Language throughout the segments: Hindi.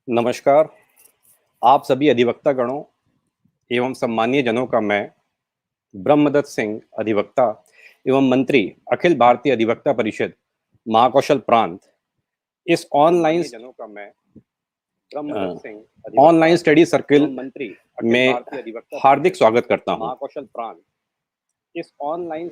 नमस्कार। आप सभी अधिवक्ता गणों एवं सम्मानीय जनों का मैं ब्रह्मदत्त सिंह अधिवक्ता एवं मंत्री अखिल भारतीय अधिवक्ता परिषद महाकौशल प्रांत इस ऑनलाइन स्टडी सर्किल में हार्दिक स्वागत करता हूं। इस ऑनलाइन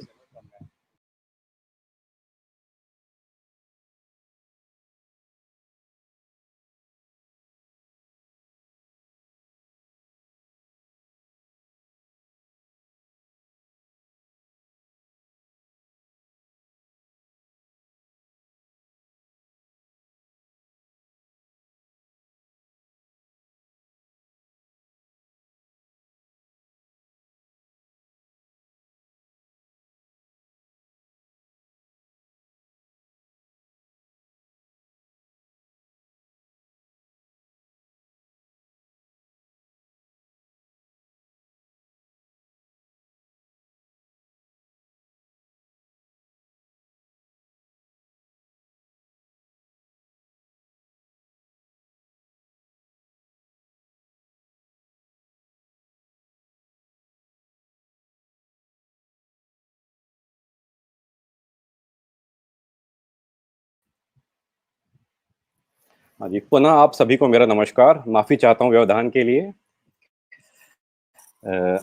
हाँ जी, पुनः आप सभी को मेरा नमस्कार। माफी चाहता हूँ व्यवधान के लिए।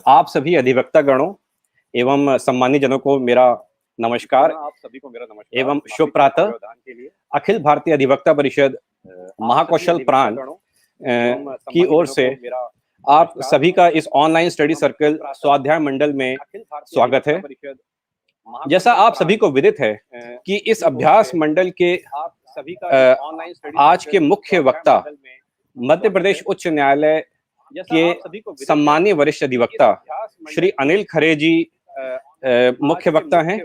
आप सभी अधिवक्ता गणों एवं सम्मानित जनों को मेरा नमस्कार एवं शुभ प्रातः। अखिल भारतीय अधिवक्ता परिषद महाकौशल प्रांत की ओर से आप सभी का इस ऑनलाइन स्टडी सर्कल स्वाध्याय मंडल में स्वागत है। जैसा आप सभी को विदित है कि इस अभ्यास मंडल के आज के मुख्य वक्ता मध्य प्रदेश उच्च न्यायालय के सम्मानीय वरिष्ठ अधिवक्ता श्री अनिल खरे जी मुख्य वक्ता हैं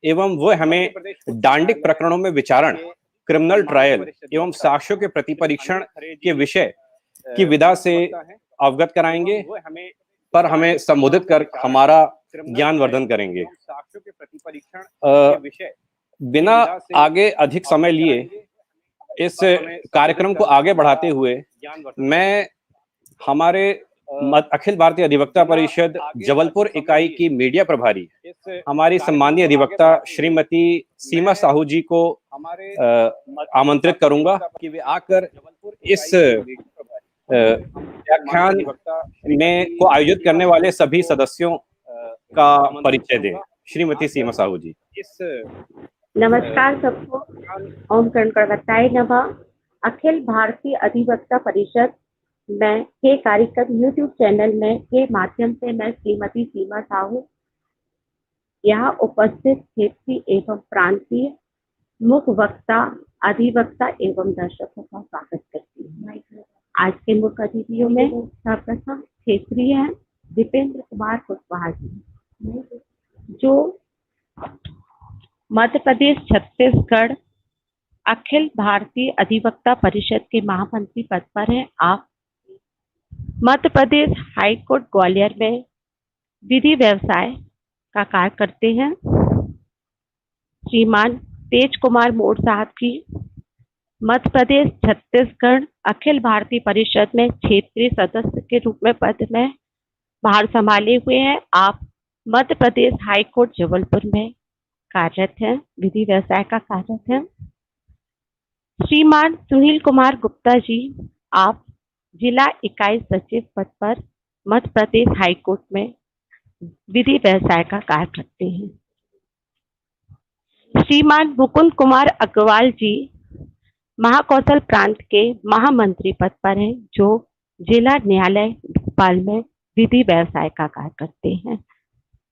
एवं वो हमें डांडिक प्रकरणों में विचारण, क्रिमिनल ट्रायल एवं साक्ष्यों के प्रतिपरीक्षण के विषय की विधा से अवगत कराएंगे, पर हमें संबोधित कर हमारा ज्ञानवर्धन करेंगे। बिना आगे अधिक समय लिए इस कार्यक्रम को आगे बढ़ाते हुए मैं हमारे अखिल भारतीय अधिवक्ता परिषद जबलपुर इकाई की मीडिया प्रभारी हमारी सम्मानीय अधिवक्ता श्रीमती सीमा साहू जी को आमंत्रित करूंगा कि वे आकर इस व्याख्यान में को आयोजित करने वाले सभी सदस्यों का परिचय दें। श्रीमती सीमा साहू जी। नमस्कार सबको। ओम गणपताय नमः। अखिल भारतीय अधिवक्ता परिषद में के कार्यक्रम यूट्यूब चैनल में के माध्यम से मैं श्रीमती सीमा साहू यहाँ उपस्थित क्षेत्रीय एवं प्रांतीय मुख्य वक्ता, अधिवक्ता एवं दर्शकों का स्वागत करती हूँ। आज के मुख्य अतिथियों में सर्वप्रथम क्षेत्रीय हैं दीपेंद्र कुमार कुशवाहा जी, जो मध्य प्रदेश छत्तीसगढ़ अखिल भारतीय अधिवक्ता परिषद के महामंत्री पद पर हैं। आप मध्य प्रदेश हाई कोर्ट ग्वालियर में विधि व्यवसाय का कार्य करते हैं। श्रीमान तेज कुमार मोड़ साहब की मध्य प्रदेश छत्तीसगढ़ अखिल भारतीय परिषद में क्षेत्रीय सदस्य के रूप में पद में भार संभाले हुए हैं। आप मध्य प्रदेश हाई कोर्ट जबलपुर में कार्यरत हैं, विधि व्यवसाय का कार्यरत है। श्रीमान सुनील कुमार गुप्ता जी, आप जिला इकाई सचिव पद पर मध्य प्रदेश हाई कोर्ट में विधि व्यवसाय का कार्य करते हैं। श्रीमान मुकुंद कुमार अग्रवाल जी महाकौशल प्रांत के महामंत्री पद पर हैं, जो जिला न्यायालय भोपाल में विधि व्यवसाय का कार्य करते हैं।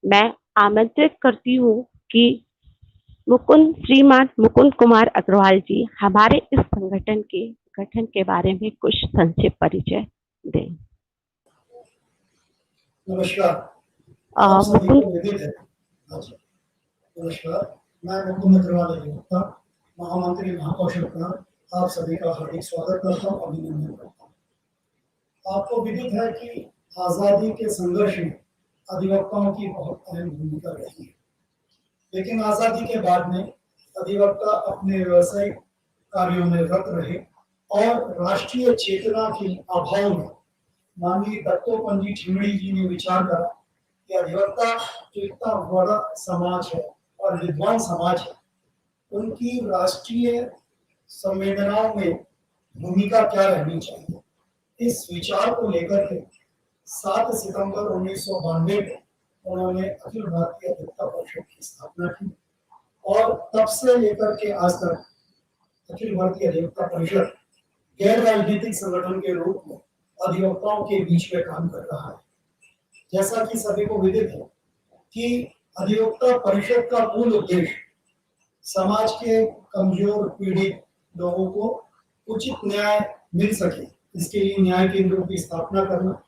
मैं आमंत्रित करती हूँ कि श्रीमान मुकुंद कुमार अग्रवाल जी हमारे इस संगठन के गठन के बारे में कुछ संक्षिप्त परिचय दें। नमस्कार। नमस्कार, मैं मुकुंद अग्रवाल अधिवक्ता महामंत्री महाकौशल प्रांत आप सभी का हार्दिक स्वागत करता हूँ, अभिनंदन करता हूँ। आपको विदित है कि आजादी के संघर्ष में अधिवक्ताओं की बहुत अहम भूमिका रही है, लेकिन आजादी के बाद में अधिवक्ता अपने व्यावसायिक कार्यों में रत रहे और राष्ट्रीय चेतना के अभाव में माननीय दत्तोपंत जी ठिमड़ी जी ने विचार करा कि अधिवक्ता जो इतना बड़ा समाज है और विद्वान समाज है, उनकी राष्ट्रीय संवेदनाओं में भूमिका क्या रहनी चाहिए। इस विचार को लेकर के 7 सितंबर 1992 में उन्होंने अखिल भारतीय अधिवक्ता परिषद की स्थापना की और तब से लेकर के आज तक अखिल भारतीय अधिवक्ता परिषद गैर राजनीतिक संगठन के रूप में अधिवक्ताओं के बीच में काम कर रहा है। जैसा कि सभी को विदित है कि अधिवक्ता परिषद का मूल उद्देश्य समाज के कमजोर पीड़ित लोगों को उचित न्याय मिल सके, इसके लिए न्याय केंद्रों की स्थापना करना,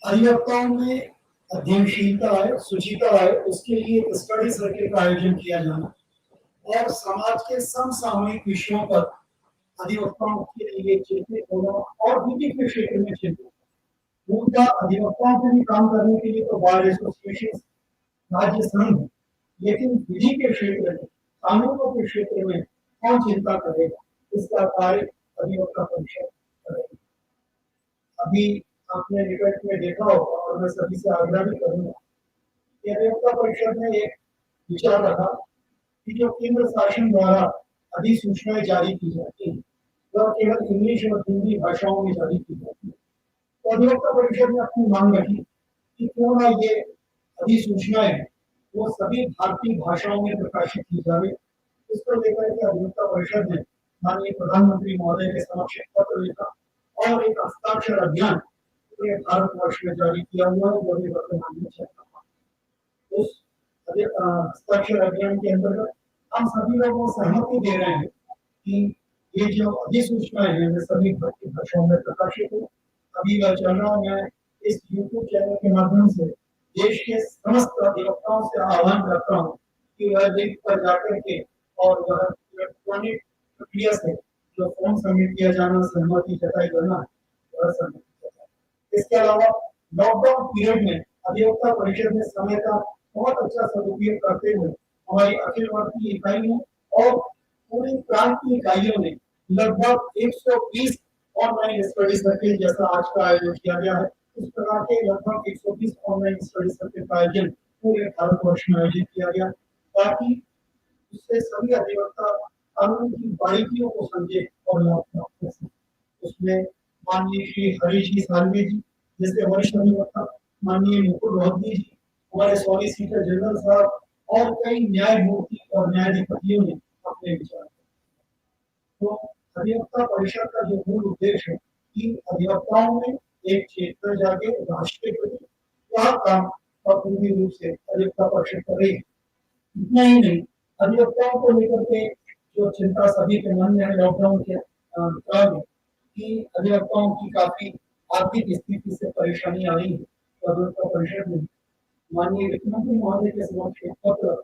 अधिवक्ताओं में अध्ययनशीलता है, सुचिता है, उसके लिए एक स्टडी सर्किल का आयोजन किया जाना और समाज के समसामयिक विषयों पर अधिवक्ताओं के लिए चिंतित होना और विधि के क्षेत्र में चिंतित होना। अधिवक्ताओं के लिए काम करने के लिए तो बार एसोसिएशन, राज्य संघ, लेकिन विधि के क्षेत्र में, कानूनों के क्षेत्र में कौन चिंता करेगा, इसका कार्य अधिवक्ता परिषद करेगी। अभी आपने निकट में देखा होगा और मैं सभी से आग्रह भी करूंगा कि अधिवक्ता परिषद ने एक विचार रखा कि जो केंद्र शासन द्वारा अधिसूचनाएं जारी की जाती है वह केवल इंग्लिश और हिंदी भाषाओं में जारी की जाती है। तो अधिवक्ता परिषद ने अपनी मांग रखी कि क्यों ना ये अधिसूचनाएं वो सभी भारतीय भाषाओं में प्रकाशित की जाए। इसको लेकर के अधिवक्ता परिषद ने माननीय प्रधानमंत्री महोदय के समक्ष पत्र लिखा और एक हस्ताक्षर अभियान पूरे भारतवर्ष में जारी किया हुआ है, जो भी वर्तमान में चल रहा है। उस हस्ताक्षर अभियान के अंतर्गत हम सभी लोगों को सहमति दे रहे हैं कि ये जो अधिसूचनाएं हैं वे सभी भारतीय भाषाओं में प्रकाशित हो। अभी वह चल रहा, मैं इस यूट्यूब चैनल के माध्यम से देश के समस्त अधिवक्ताओं से आह्वान करता हूँ कि वह लिंक पर जाकर के और वह इलेक्ट्रॉनिक प्रक्रिया से जो फॉर्म सबमिट किया जाना, सहमति जताई करना, वह सबमिट किया जाए। इसके अलावा लॉकडाउन पीरियड में अधिवक्ता परिषद ने समय का बहुत अच्छा सदुपयोग करते हुए हमारी अखिल भारतीय इकाई ने और पूरी प्रांत की इकाइयों ने लगभग 120 ऑनलाइन स्टडी सर्किल जैसा आज का आयोजन किया गया है। इस प्रकार के लगभग 120 ऑनलाइन स्टडी सर्किल का आयोजन पूरे भारतवर्ष में आयोजित किया गया ताकि उससे सभी अधिवक्ता कानून की बारीकियों को समझे और लाभ प्राप्त कर सके। उसमें माननीय श्री हरीश जी सालवी जी जैसे वरिष्ठ अधिवक्ता, माननीय मुकुल रोहतगी जी, हमारे सॉलिसिटर जनरल साहब और कई न्यायमूर्ति और न्यायाधिपतियों ने अपने विचार दिए। तो अधिवक्ता परिषद का जो मूल उद्देश्य है कि अधिवक्ताओं में एक चेतना जागे, राष्ट्र के प्रति वह काम पूर्ण रूप से अधिवक्ता परिषद करेगी। इतना ही नहीं, अधिवक्ताओं को लेकर के जो चिंता सभी के मन में है लॉकडाउन के काल में कि अधिवक्ताओं की काफी आर्थिक स्थिति से परेशानी आ रही है, तो अधिवक्ता परिषद ने माननीय वित्त मंत्री महोदय के समक्ष एक पत्र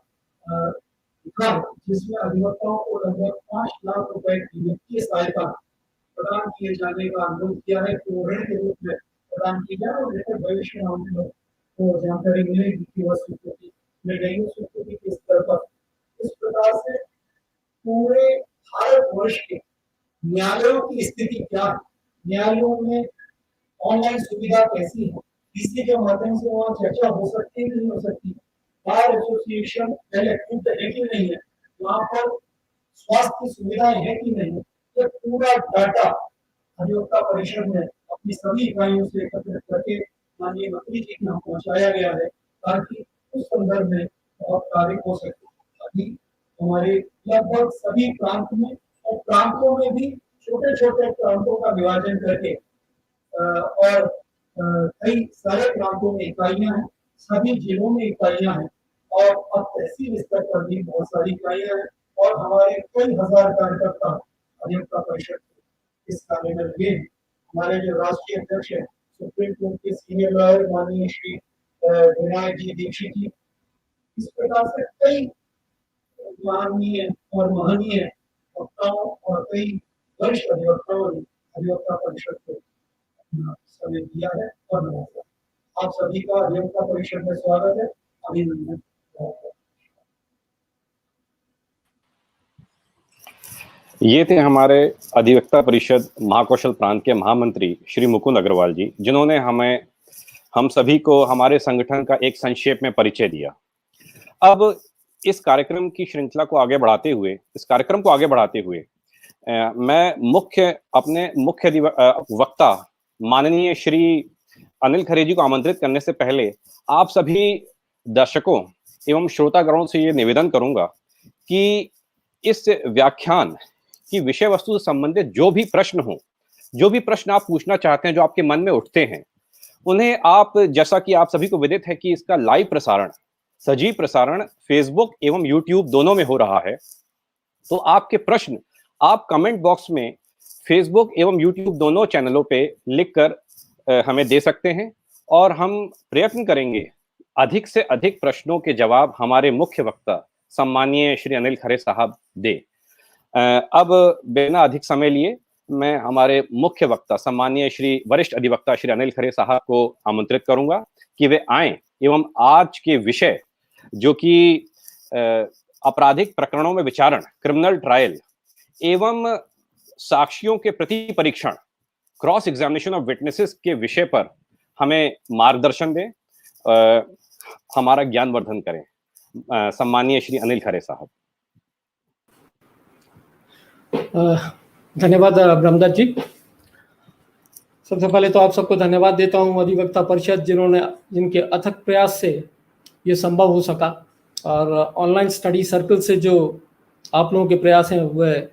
लिखा जिसमें अधिवक्ताओं को लगभग 5 लाख रुपए की वित्तीय सहायता प्रदान किए जाने का अनुरोध किया है। तो ऋण के रूप में प्रदान की जाए और लेकर भविष्य में हमें तो जानकारी मिलेगी कि वह स्वीकृति मिल रही है, स्वीकृति के स्तर पर। इस प्रकार से पूरे भारतवर्ष के न्यायालयों की स्थिति क्या है, न्यायालयों में ऑनलाइन सुविधा कैसी है, इसी के माध्यम से वहाँ चर्चा हो सकती है कि नहीं हो सकती, बार एसोसिएशन वेल इक्विप्ड है कि नहीं है, वहाँ पर स्वास्थ्य सुविधाएं है कि नहीं, ये पूरा डाटा अधिवक्ता परिषद में अपनी सभी इकाइयों से एकत्रित करके माननीय मंत्री जी को पहुंचाया गया है ताकि उस संदर्भ में बहुत कार्य हो सके। अभी हमारे लगभग सभी प्रांत में और प्रांतों में भी छोटे छोटे प्रांतों का विभाजन करके और कई सारे प्रांतों में इकाइयां हैं, सभी जिलों में इकाइयां हैं और अब तहसील स्तर पर भी बहुत सारी इकाइयां हैं और हमारे कई हजार कार्यकर्ता अधिवक्ता परिषद इस कार्य में लगे हैं। हमारे जो राष्ट्रीय अध्यक्ष है सुप्रीम कोर्ट के सीनियर लॉयर माननीय श्री विनायक जी दीक्षित जी, इस प्रकार से कई माननीय और महनीय वक्ताओं और कई वरिष्ठ अधिवक्ताओं ने अधिवक्ता परिषद को समय दिया है और नवाजा। आप सभी का अधिवक्ता परिषद में स्वागत है, अभिनंदन। ये थे हमारे अधिवक्ता परिषद महाकौशल प्रांत के महामंत्री श्री मुकुंद अग्रवाल जी, जिन्होंने हम सभी को हमारे संगठन का एक संक्षेप में परिचय दिया। अब इस कार्यक्रम की श्रृंखला को आगे बढ़ाते हुए मैं अपने मुख्य वक्ता माननीय श्री अनिल खरे जी को आमंत्रित करने से पहले आप सभी दर्शकों एवं श्रोतागणों से ये निवेदन करूंगा कि इस व्याख्यान की विषय वस्तु से संबंधित जो भी प्रश्न आप पूछना चाहते हैं, जो आपके मन में उठते हैं, उन्हें आप, जैसा कि आप सभी को विदित है कि इसका लाइव प्रसारण, सजीव प्रसारण फेसबुक एवं यूट्यूब दोनों में हो रहा है, तो आपके प्रश्न आप कमेंट बॉक्स में फेसबुक एवं यूट्यूब दोनों चैनलों पे लिखकर हमें दे सकते हैं और हम प्रयत्न करेंगे अधिक से अधिक प्रश्नों के जवाब हमारे मुख्य वक्ता सम्मानीय श्री अनिल खरे साहब दे। अब बिना अधिक समय लिए मैं हमारे मुख्य वक्ता सम्मानीय श्री वरिष्ठ अधिवक्ता श्री अनिल खरे साहब को आमंत्रित करूंगा कि वे आए एवं आज के विषय, जो कि आपराधिक प्रकरणों में विचारण, क्रिमिनल ट्रायल एवं साक्षियों के प्रति परीक्षण, क्रॉस एग्जामिनेशन ऑफ विटनेसेस के विषय पर हमें मार्गदर्शन दें, हमारा ज्ञानवर्धन करें। सम्मानीय श्री अनिल खरे साहब। धन्यवाद ब्रह्मदत्त जी। सबसे पहले तो आप सबको धन्यवाद देता हूं, अधिवक्ता परिषद, जिनके अथक प्रयास से ये संभव हो सका, और ऑनलाइन स्टडी सर्कल से जो आप लोगों के प्रयास हैं वह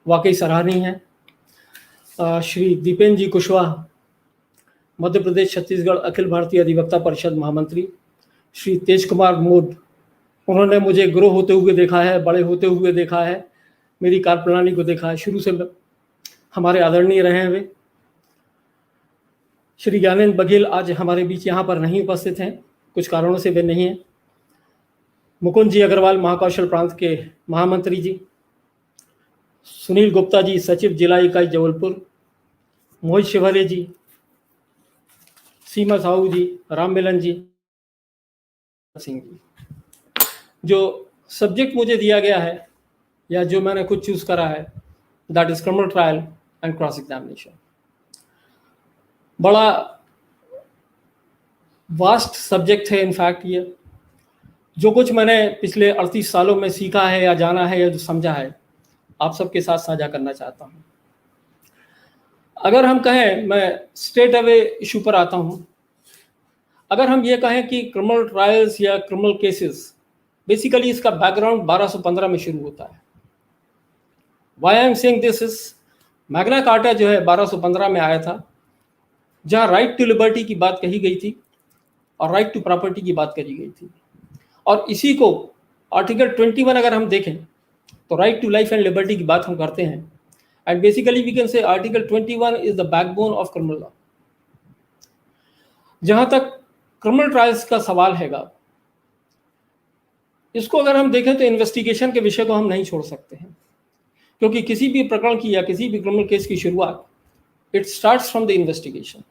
वाकई सराहनीय है। श्री दीपेंद्र जी कुशवाहा, मध्य प्रदेश छत्तीसगढ़ अखिल भारतीय अधिवक्ता परिषद महामंत्री, श्री तेज कुमार मोड, उन्होंने मुझे ग्रो होते हुए देखा है, बड़े होते हुए देखा है, मेरी कार्यप्रणाली को देखा है, शुरू से हमारे आदरणीय रहे हैं वे। श्री ज्ञानेंद्र बघेल आज हमारे बीच यहाँ पर नहीं उपस्थित हैं, कुछ कारणों से वे नहीं हैं। मुकुंद जी अग्रवाल, महाकौशल प्रांत के महामंत्री जी, सुनील गुप्ता जी, सचिव जिला इकाई जबलपुर, मोहित शिवहरे जी, सीमा साहू जी, राम मिलन जी, सिंह जी। जो सब्जेक्ट मुझे दिया गया है या जो मैंने खुद चूज करा है, that is criminal trial and cross examination. बड़ा वास्ट सब्जेक्ट है इनफैक्ट। ये जो कुछ मैंने पिछले 38 सालों में सीखा है या जाना है या जो समझा है, आप सबके साथ साझा करना चाहता हूँ। अगर हम कहें, मैं स्ट्रेट अवे इशू पर आता हूँ, अगर हम ये कहें कि क्रिमिनल ट्रायल्स या क्रिमिनल केसेस, बेसिकली इसका बैकग्राउंड 1215 में शुरू होता है। Why I am saying this is, Magna Carta जो है 1215 में आया था, जहाँ राइट टू लिबर्टी की बात कही गई थी और राइट टू प्रॉपर्टी की बात कही गई थी, और इसी को आर्टिकल 21 अगर हम देखें तो right to life and liberty की बात हम करते हैं। And basically we can say article 21 is the backbone of criminal law. जहां तक क्रिमिनल ट्रायल्स का सवाल हैगा, इसको अगर हम देखें तो इन्वेस्टिगेशन के विषय को हम नहीं छोड़ सकते हैं, क्योंकि किसी भी प्रकरण की या किसी भी क्रिमिनल केस की शुरुआत, it starts from the investigation,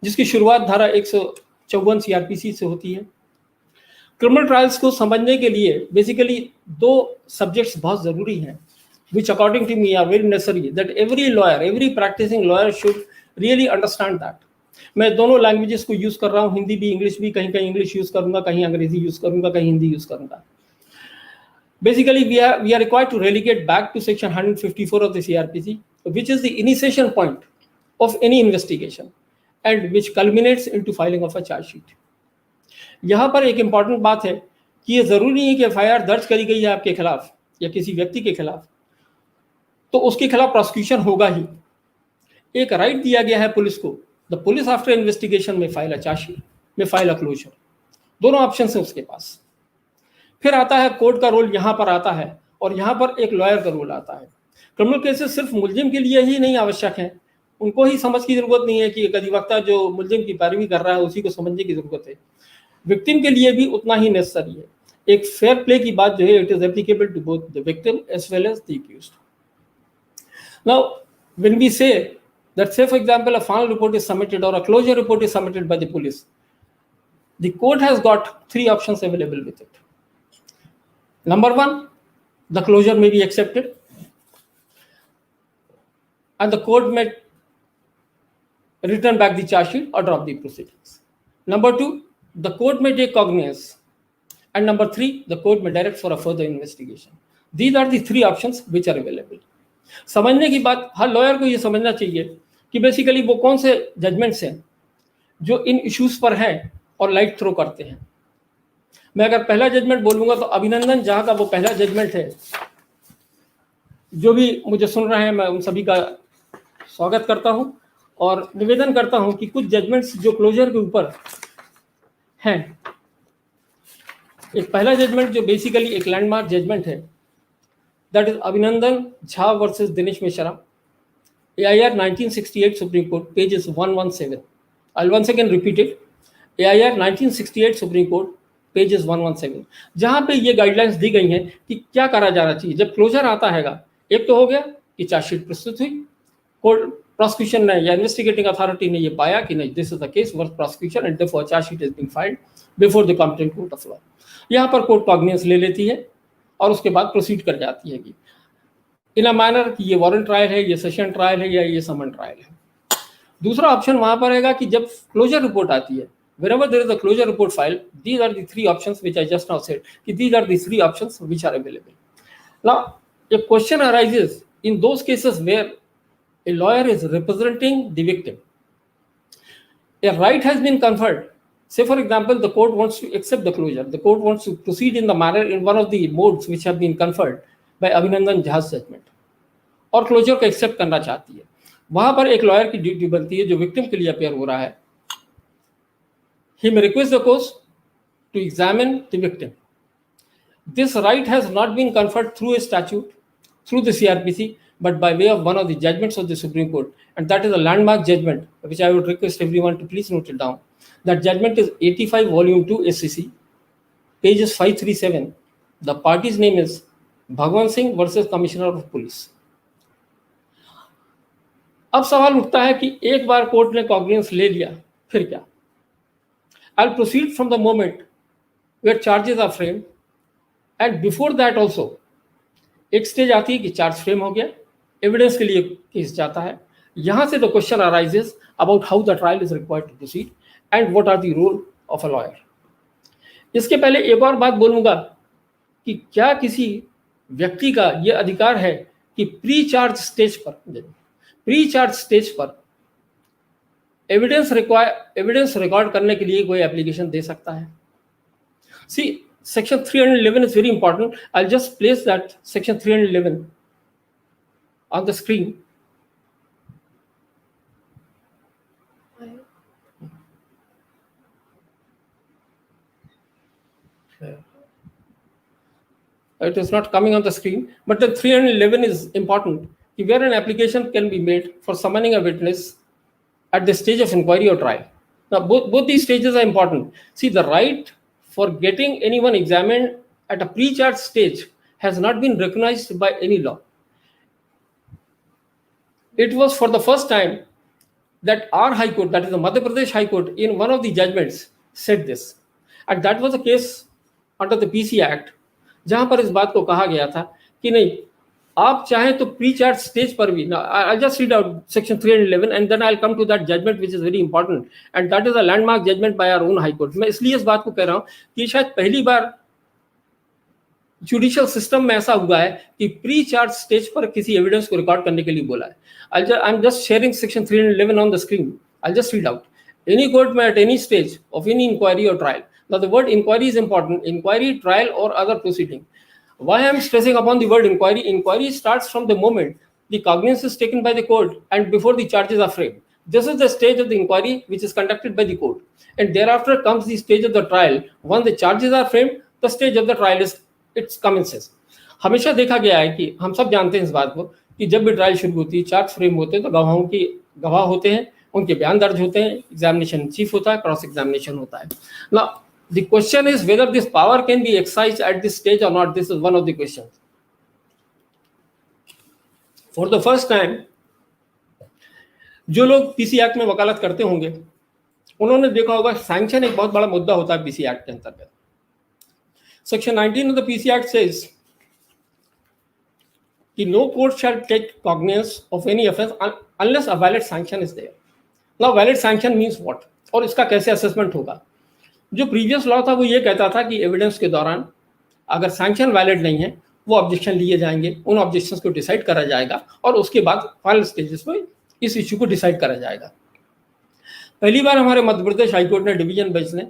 जिसकी शुरुआत धारा 154 सीआरपीसी से होती है। क्रिमिनल ट्रायल्स को समझने के लिए बेसिकली दो सब्जेक्ट्स बहुत जरूरी हैं, which according to me are very necessary, that every lawyer, every practicing lawyer should really understand that. मैं दोनों लैंग्वेजेस को यूज कर रहा हूँ, हिंदी भी, इंग्लिश भी, कहीं कहीं इंग्लिश यूज करूंगा, कहीं अंग्रेजी यूज करूंगा, कहीं हिंदी यूज करूंगा। Basically, we are required to relegate back to section 154 of the CRPC, which is the initiation point of any investigation and which culminates into filing of a charge sheet. यहाँ पर एक इंपॉर्टेंट बात है कि ये जरूरी नहीं है कि एफआईआर दर्ज करी गई है आपके खिलाफ या किसी व्यक्ति के खिलाफ तो उसके खिलाफ प्रोसिक्यूशन होगा ही। एक राइट दिया गया है पुलिस को, द पुलिस आफ्टर इन्वेस्टिगेशन में फाइल अ चार्जशीट, में फाइल अ क्लोजर, दोनों ऑप्शन है उसके पास। फिर आता है कोर्ट का रोल, यहाँ पर आता है, और यहाँ पर एक लॉयर का रोल आता है। क्रिमिनल केसेस सिर्फ मुलजिम के लिए ही नहीं आवश्यक है, उनको ही समझ की जरूरत नहीं है कि एक अधिवक्ता जो मुलजिम की पैरवी कर रहा है उसी को समझने की जरूरत है। विक्टिम के लिए भी उतना ही नेसेसरी है। एक फेयर प्ले की बात जो है, it is applicable to both the victim as well as the accused. Now, when we say that, say for example, a final report is submitted or a closure report is submitted by the police, the court has got three options available with it. Number one, the closure may be accepted. and the court may return back the charge sheet or drop the proceedings. Number 2, the court may take cognizance. And number 3, the court may direct for a further investigation. These are the 3 options which are available. समझने की बात, हर लॉयर को ये समझना चाहिए कि बेसिकली वो कौन से जजमेंट्स हैं जो इन इश्यूज पर हैं और लाइट थ्रो करते हैं. मैं अगर पहला जजमेंट बोलूंगा तो अभिनंदन झा का वो पहला जजमेंट है. जो भी मुझे सुन रहे हैं मैं उन सभी का स्वागत करता हूं और निवेदन करता हूं कि कुछ जजमेंट्स जो क्लोजर के ऊपर हैं. एक पहला जजमेंट जो बेसिकली एक लैंडमार्क जजमेंट है, that is Abhinandan Jha versus Dinesh Mishra, AIR 1968 supreme court, pages 117. I will once again repeat it. AIR 1968 supreme court, pages 117, जहां पे ये गाइडलाइंस दी गई हैं कि क्या करा जाना चाहिए जब क्लोजर आता हैगा. एक तो हो गया कि चार्जशीट प्रस्तुत हुई, कोर्ट प्रोसिक्यूशन ने या इन्वेस्टिगेटिंग अथॉरिटी ने ये पाया कि नहीं, this is the case worth prosecution and therefore chargesheet is being filed before the competent court of law. यहाँ पर कोर्ट कॉग्निजेंस ले लेती है और उसके बाद प्रोसीड कर जाती है कि इन अ मैनर कि ये वारंट ट्रायल है, ये सेशन ट्रायल है या ये समन ट्रायल है. दूसरा ऑप्शन वहां पर रहेगा कि जब क्लोजर रिपोर्ट आती है, whenever there is a closure report filed, these are the 3 options which I just now said. These are the 3 options which are available. Now, a question arises in those cases where a lawyer is representing the victim. A right has been conferred. Say, for example, the court wants to accept the closure. The court wants to proceed in the manner in one of the modes which have been conferred by Abhinandan Jha's judgment. और क्लोजर को एक्सेप्ट करना चाहती है. वहां पर एक लॉयर की ड्यूटी बनती है जो विक्टिम के लिए अपेयर हो रहा है. He may request the court to examine the victim. This right has not been conferred through a statute, through the CRPC, but by way of one of the judgments of the Supreme Court. And that is a landmark judgment, which I would request everyone to please note it down. That judgment is 85 Volume 2 SCC, pages 537. The party's name is Bhagwan Singh versus Commissioner of Police. अब सवाल उठता है कि एक बार कोर्ट ने कॉग्निजेंस ले लिया, फिर क्या? I'll proceed from the moment where charges are framed, and before that also एक स्टेज आती है कि चार्ज फ्रेम हो गया, एविडेंस के लिए केस जाता है. यहां से the question arises about how the trial is required to proceed and what are the role of a lawyer. इसके पहले एक और बात बोलूंगा कि क्या किसी व्यक्ति का यह अधिकार है कि प्री चार्ज स्टेज पर एविडेंस रिकॉर्ड करने के लिए कोई एप्लीकेशन दे सकता है. See, section 311 is very important. I just place that section 311 on the screen. It is not coming on the screen, but the 311 is important. Where an application can be made for summoning a witness at the stage of inquiry or trial. Now, both these stages are important. See, the right for getting anyone examined at a pre-charge stage has not been recognized by any law. It was for the first time that our High Court, that is the Madhya Pradesh High Court, in one of the judgments said this. And that was a case under the PC Act, जहां पर इस बात को कहा गया था कि नहीं, आप चाहें तो प्री चार्ज स्टेज पर भी. I just read out section 311 and then I will come to that judgment which is very important and that is a landmark judgment by our own high court. मैं इसलिए इस बात को कह रहा हूं कि शायद पहली बार जुडिशियल सिस्टम में ऐसा हुआ है कि प्री चार्ज स्टेज पर किसी एविडेंस को रिकॉर्ड करने के लिए बोला है. I am just sharing section 311 on the screen. I just read out. Any court में at any stage of any inquiry और trial. Now the word inquiry is important. Inquiry, trial or other proceeding. Why I am stressing upon the word inquiry? Inquiry starts from the moment the cognizance is taken by the court and before the charges are framed. This is the stage of the inquiry which is conducted by the court. And thereafter comes the stage of the trial. Once the charges are framed, the stage of the trial is it commences. हमेशा देखा गया है कि हम सब जानते हैं इस बात को कि जब भी ट्रायल शुरू होती है, चार्ज फ्रेम होते हैं तो गवाह होते हैं, उनके बयान दर्ज होते हैं, एग्जामिनेशन चीफ होता है, क्रॉस एग्जामिनेशन होता है. Now, the question is whether this power can be exercised at this stage or not. This is one of the questions. For the first time, जो लोग पीसी एक्ट में वकालत करते होंगे उन्होंने देखा होगा सैंक्शन एक बहुत बड़ा मुद्दा होता है पीसी एक्ट के अंतर्गत. Section 19 of the PC Act says कि no court shall take cognizance of any offense unless a valid sanction is there. Now valid sanction means what? और इसका कैसे असेसमेंट होगा? जो प्रीवियस लॉ था वो ये कहता था कि एविडेंस के दौरान अगर सैंक्शन वैलिड नहीं है वो ऑब्जेक्शन लिए जाएंगे, उन ऑब्जेक्शंस को डिसाइड करा जाएगा और उसके बाद फाइनल स्टेजेस में इस इश्यू को डिसाइड करा जाएगा। पहली बार हमारे मध्य प्रदेश हाईकोर्ट ने डिवीजन बेंच ने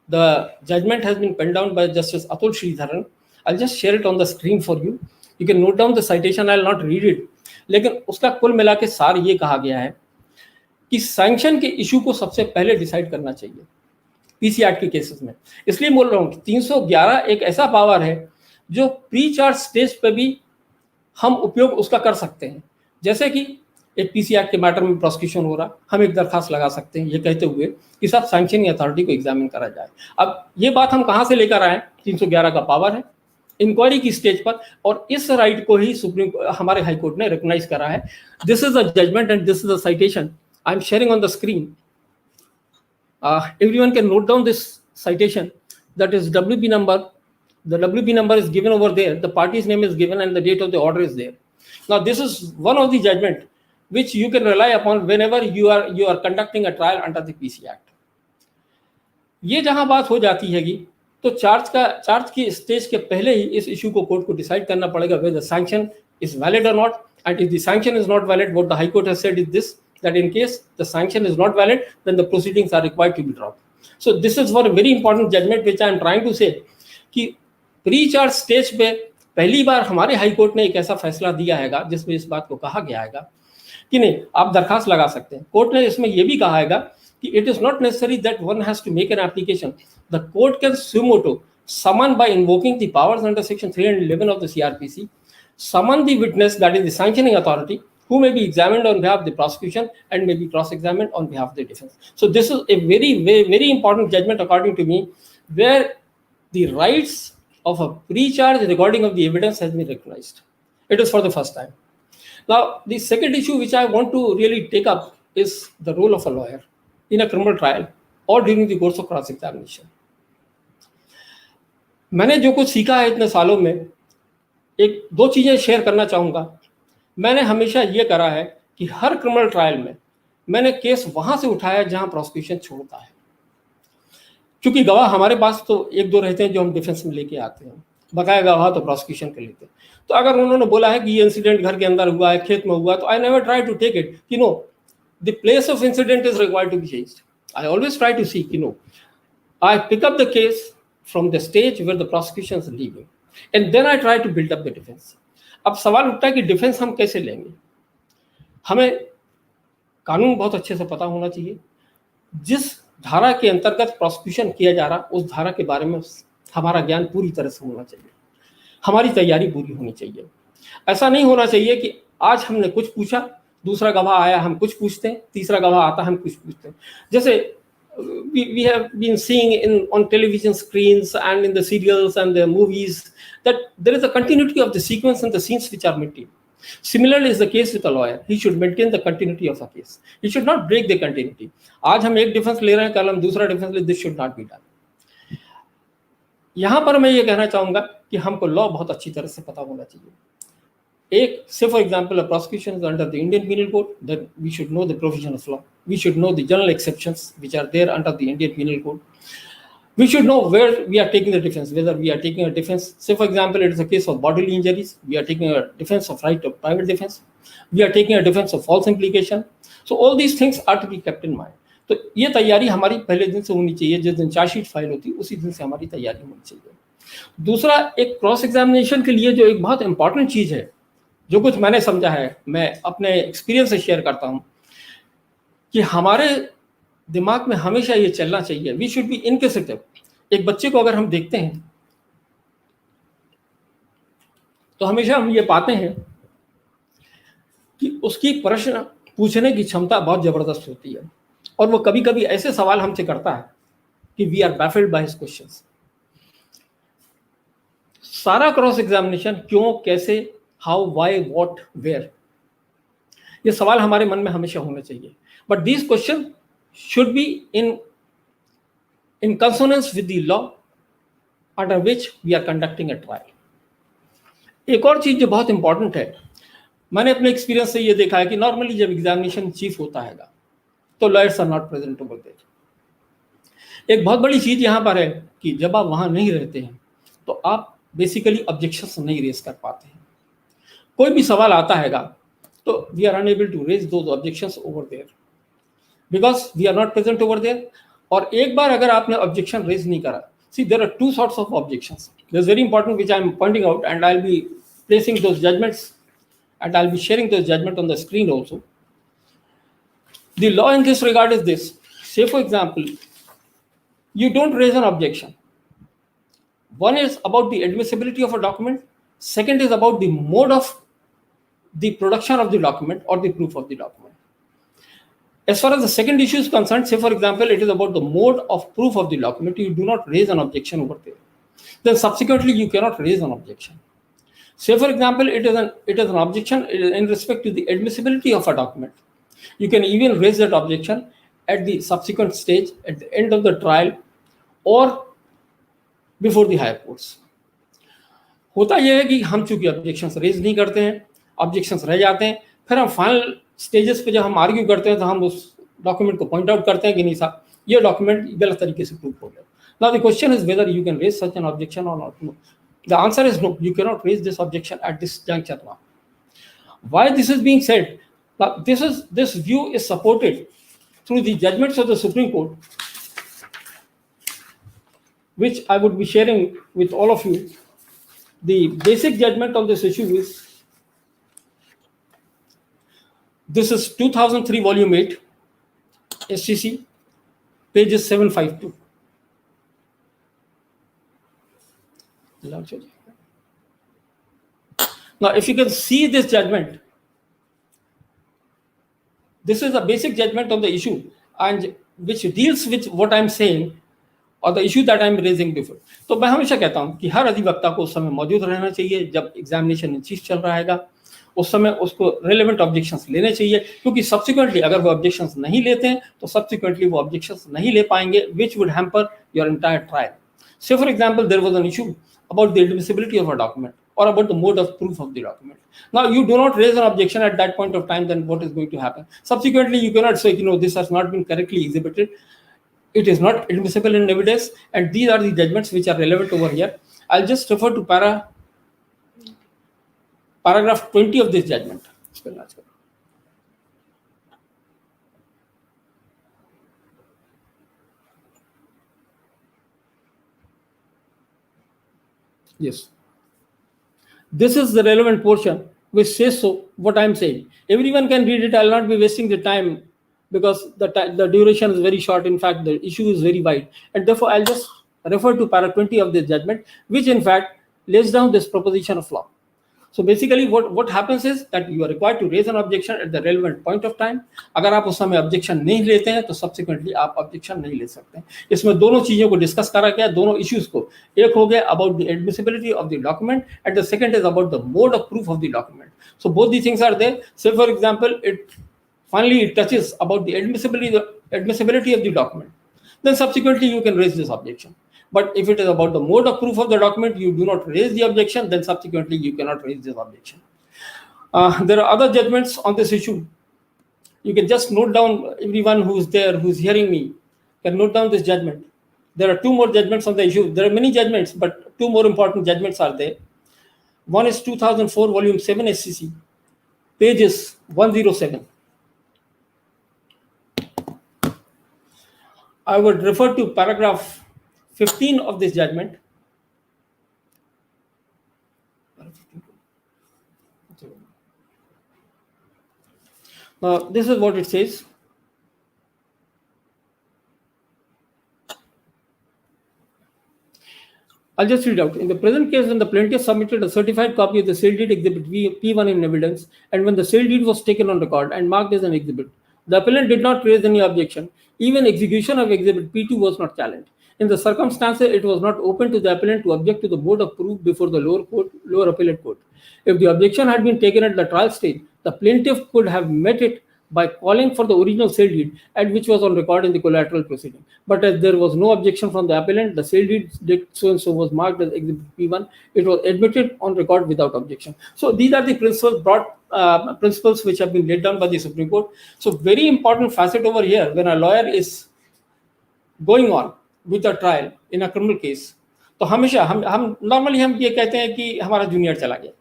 the judgment has been pen down by justice Atul Shridharan. I just share it on the screen for you, you can note down the citation, I will not read it. लेकिन उसका कुल मिला के सार ये कहा गया है कि सैंक्शन के इशू को सबसे पहले डिसाइड करना चाहिए पीसी एक्ट के केसेस में। इसलिए बोल रहा हूँ कि 311 एक ऐसा पावर है जो प्री चार्ज स्टेज पे भी हम उपयोग उसका कर सकते हैं। जैसे कि एक पीसी एक्ट के मैटर में प्रोसिक्यूशन हो रहा, हम एक दरखास्त लगा सकते हैं ये कहते हुए कि सब सैंक्शनिंग अथॉरिटी को एग्जामिन करा जाए। अब ये बात हम कहाँ से लेकर आए? 311 का पावर है इंक्वायरी की स्टेज पर, और इस राइट को ही हमारे हाई कोर्ट ने रिकॉग्नाइज करा है। This is a judgment and this is a citation I am sharing on the screen. Everyone can note down this citation, that is WB number. The WB number is given over there, the party's name is given and the date of the order is there. Now this is one of the judgment which you can rely upon whenever you are conducting a trial under the PC Act. ये जहां बात हो जाती हैगी तो चार्ज की स्टेज के पहले ही इस इशू को कोर्ट को डिसाइड करना पड़ेगा whether sanction is valid or not, and if the sanction is not valid, what the High Court has said is this, that in case the sanction is not valid, then the proceedings are required to be dropped. So this is for a very important judgment which I am trying to say कि प्री चार्ज स्टेज पे पहली बार हमारे हाई कोर्ट ने एक ऐसा फैसला दिया हैगा जिसमें इस बात को कहा गया हैगा कि नहीं आप दरखास्त लगा सकते हैं। कोर्ट ने इसमें यह भी कहा हैगा कि it is not necessary that one has to make an application, the court can suo motu summon by invoking the powers under section 311 of the CRPC, summon the witness, that is the sanctioning authority, who may be examined on behalf of the prosecution and may be cross-examined on behalf of the defense. So this is a very, very, very important judgment according to me, where the rights of a pre-charge recording of the evidence has been recognized. It is for the first time. Now, the second issue which I want to really take up is the role of a lawyer in a criminal trial or during the course of cross-examination. मैंने जो कुछ सीखा है इतने सालों में, एक दो चीज़ें शेयर करना चाहूँगा। मैंने हमेशा ये करा है कि हर क्रिमिनल ट्रायल में मैंने केस वहाँ से उठाया जहाँ प्रोसिक्यूशन छोड़ता है, क्योंकि गवाह हमारे पास तो एक दो रहते हैं जो हम डिफेंस में लेके आते हैं, बकाया गवाह तो प्रोसिक्यूशन कर लेते हैं। तो अगर उन्होंने बोला है कि ये इंसिडेंट घर के अंदर हुआ है, खेत में हुआ, तो I never try to take it कि no the place of incident is required to be changed. I always try to see कि no I pick up the case from the stage where the prosecution is leaving, and then I try to build up the defense. अब सवाल उठता है कि डिफेंस हम कैसे लेंगे। हमें कानून बहुत अच्छे से पता होना चाहिए, जिस धारा के अंतर्गत प्रोसिक्यूशन किया जा रहा उस धारा के बारे में हमारा ज्ञान पूरी तरह से होना चाहिए, हमारी तैयारी पूरी होनी चाहिए। ऐसा नहीं होना चाहिए कि आज हमने कुछ पूछा, दूसरा गवाह आया हम कुछ पूछते हैं, तीसरा गवाह आता हम कुछ पूछते हैं। जैसे we have been seeing on television screens and in the serials and the movies that there is a continuity of the sequence and the scenes which are maintained. Similarly is the case with a lawyer. He should maintain the continuity of a case. He should not break the continuity. आज हम एक डिफेंस ले रहे हैं, कल हम दूसरा डिफेंस ले, this should not be done. यहाँ पर मैं ये कहना चाहूँगा कि हमको लॉ बहुत अच्छी तरह से पता होना चाहिए। एक say for example a prosecution is under the Indian Penal Code, then we should know the provision of law. We should know the general exceptions which are there under the Indian Penal Code. We should know where we are taking the defense, whether we are taking a defense, say for example it is a case of bodily injuries, we are taking a defense of right of private defense, we are taking a defense of false implication. So all these things are to be kept in mind. तो ये तैयारी हमारी पहले दिन से होनी चाहिए, जिस दिन चार्जशीट फाइल होती है उसी दिन से हमारी तैयारी होनी चाहिए। दूसरा, एक क्रॉस एग्जामिनेशन के लिए जो एक बहुत इंपॉर्टेंट चीज़ है, जो कुछ मैंने समझा है, मैं अपने एक्सपीरियंस से शेयर करता हूं कि हमारे दिमाग में हमेशा ये चलना चाहिए, वी शुड बी इनक्विजिटिव। एक बच्चे को अगर हम देखते हैं तो हमेशा हम ये पाते हैं कि उसकी प्रश्न पूछने की क्षमता बहुत जबरदस्त होती है, और वो कभी कभी ऐसे सवाल हमसे करता है कि we are baffled by his questions. सारा क्रॉस एग्जामिनेशन क्यों, कैसे, हाउ, वाई, व्हाट, वेयर, ये सवाल हमारे मन में हमेशा होने चाहिए। But these question should be in consonance with the law under which we are conducting a trial. एक और चीज जो बहुत इंपॉर्टेंट है, मैंने अपने एक्सपीरियंस से ये देखा है कि नॉर्मली जब एग्जामिनेशन चीफ होता है तो lawyers are not present over there. एक बहुत बड़ी चीज यहाँ पर है कि जब आप वहां नहीं रहते हैं तो आप बेसिकली ऑब्जेक्शंस नहीं रेज कर पाते हैं। कोई भी सवाल आता है तो we are unable to raise those objections over there because we are not present over there. और एक बार अगर आपने ऑब्जेक्शन रेज नहीं करा, see there are two sorts of objections, this is very important which I am pointing out and I will be placing those judgments and I'll be sharing those judgment on the screen also. The law in this regard is this. Say for example, you don't raise an objection. One is about the admissibility of a document. Second is about the mode of the production of the document or the proof of the document. As far as the second issue is concerned, say for example, it is about the mode of proof of the document. You do not raise an objection over there. Then subsequently, you cannot raise an objection. Say for example, it is an objection in respect to the admissibility of a document. You can even raise that objection at the subsequent stage, at the end of the trial or before the higher courts. होता यह है कि हम चूंकि ऑब्जेक्शंस रेज नहीं करते हैं, ऑब्जेक्शंस रह जाते हैं, फिर हम फाइनल स्टेजेस पे जब हम आर्ग्यू करते हैं तो हम उस डॉक्यूमेंट को पॉइंट आउट करते हैं कि नहीं साहब ये डॉक्यूमेंट गलत तरीके से प्रूफ हो गया। Now the question is whether you can raise such an objection or not. No, the answer is no, you cannot raise this objection at this juncture now. Why this is being said? Now, this view is supported through the judgments of the Supreme Court, which I would be sharing with all of you. The basic judgment on this issue is, this is 2003 volume 8, SCC, pages 752. Now, if you can see this judgment, this is a basic judgment on the issue and which deals with what I am saying or the issue that I am raising before. तो मैं हमेशा कहता हूं कि हर अधिवक्ता को उस समय मौजूद रहना चाहिए जब एग्जामिनेशन इन चीफ चल रहा है, उस समय उसको रेलेवेंट ऑब्जेक्शंस लेने चाहिए, क्योंकि सब्सिक्वेंटली अगर वो ऑब्जेक्शंस नहीं लेते हैं तो सब्सिक्वेंटली वो ऑब्जेक्शंस नहीं ले पाएंगे, which would hamper your entire trial. Say for example, there was an issue about the admissibility of a document or about the mode of proof of the document. Now, you do not raise an objection at that point of time, then what is going to happen? Subsequently, you cannot say, this has not been correctly exhibited. It is not admissible in evidence, and these are the judgments which are relevant over here. I'll just refer to paragraph 20 of this judgment. Yes. This is the relevant portion which says so what I am saying. Everyone can read it. I will not be wasting the time because the duration is very short. In fact, the issue is very wide. And therefore, I'll just refer to paragraph 20 of this judgment, which in fact lays down this proposition of law. So basically what happens is that you are required to raise an objection at the relevant point of time. अगर आप उस समय objection नहीं लेते हैं तो subsequently आप objection नहीं ले सकते हैं। इसमें दोनों चीजों को डिस्कस करा गया, दोनों issues को। एक हो गया about the admissibility of the document and the second is about the mode of proof of the document. So both these things are there. Say for example, it touches about the admissibility of the document. Then subsequently you can raise this objection. But if it is about the mode of proof of the document, you do not raise the objection, then subsequently you cannot raise this objection. There are other judgments on this issue. You can just note down, everyone who's there, who's hearing me, can note down this judgment. There are two more judgments on the issue. There are many judgments, but two more important judgments are there. One is 2004, volume 7 SCC, pages 107. I would refer to paragraph 15 of this judgment. Now, this is what it says. I'll just read out. In the present case, when the plaintiff submitted a certified copy of the sale deed exhibit P1 in evidence, and when the sale deed was taken on record and marked as an exhibit, the appellant did not raise any objection. Even execution of exhibit P2 was not challenged. In the circumstances, it was not open to the appellant to object to the mode of proof before the lower appellate court. If the objection had been taken at the trial stage, the plaintiff could have met it by calling for the original sale deed and which was on record in the collateral proceeding. But as there was no objection from the appellant, the sale deed so and so was marked as Exhibit P1. It was admitted on record without objection. So these are the principles which have been laid down by the Supreme Court. So very important facet over here, when a lawyer is going on with a trial in a criminal case, तो हमेशा हम नॉर्मली हम ये कहते हैं कि हमारा जूनियर चला गया,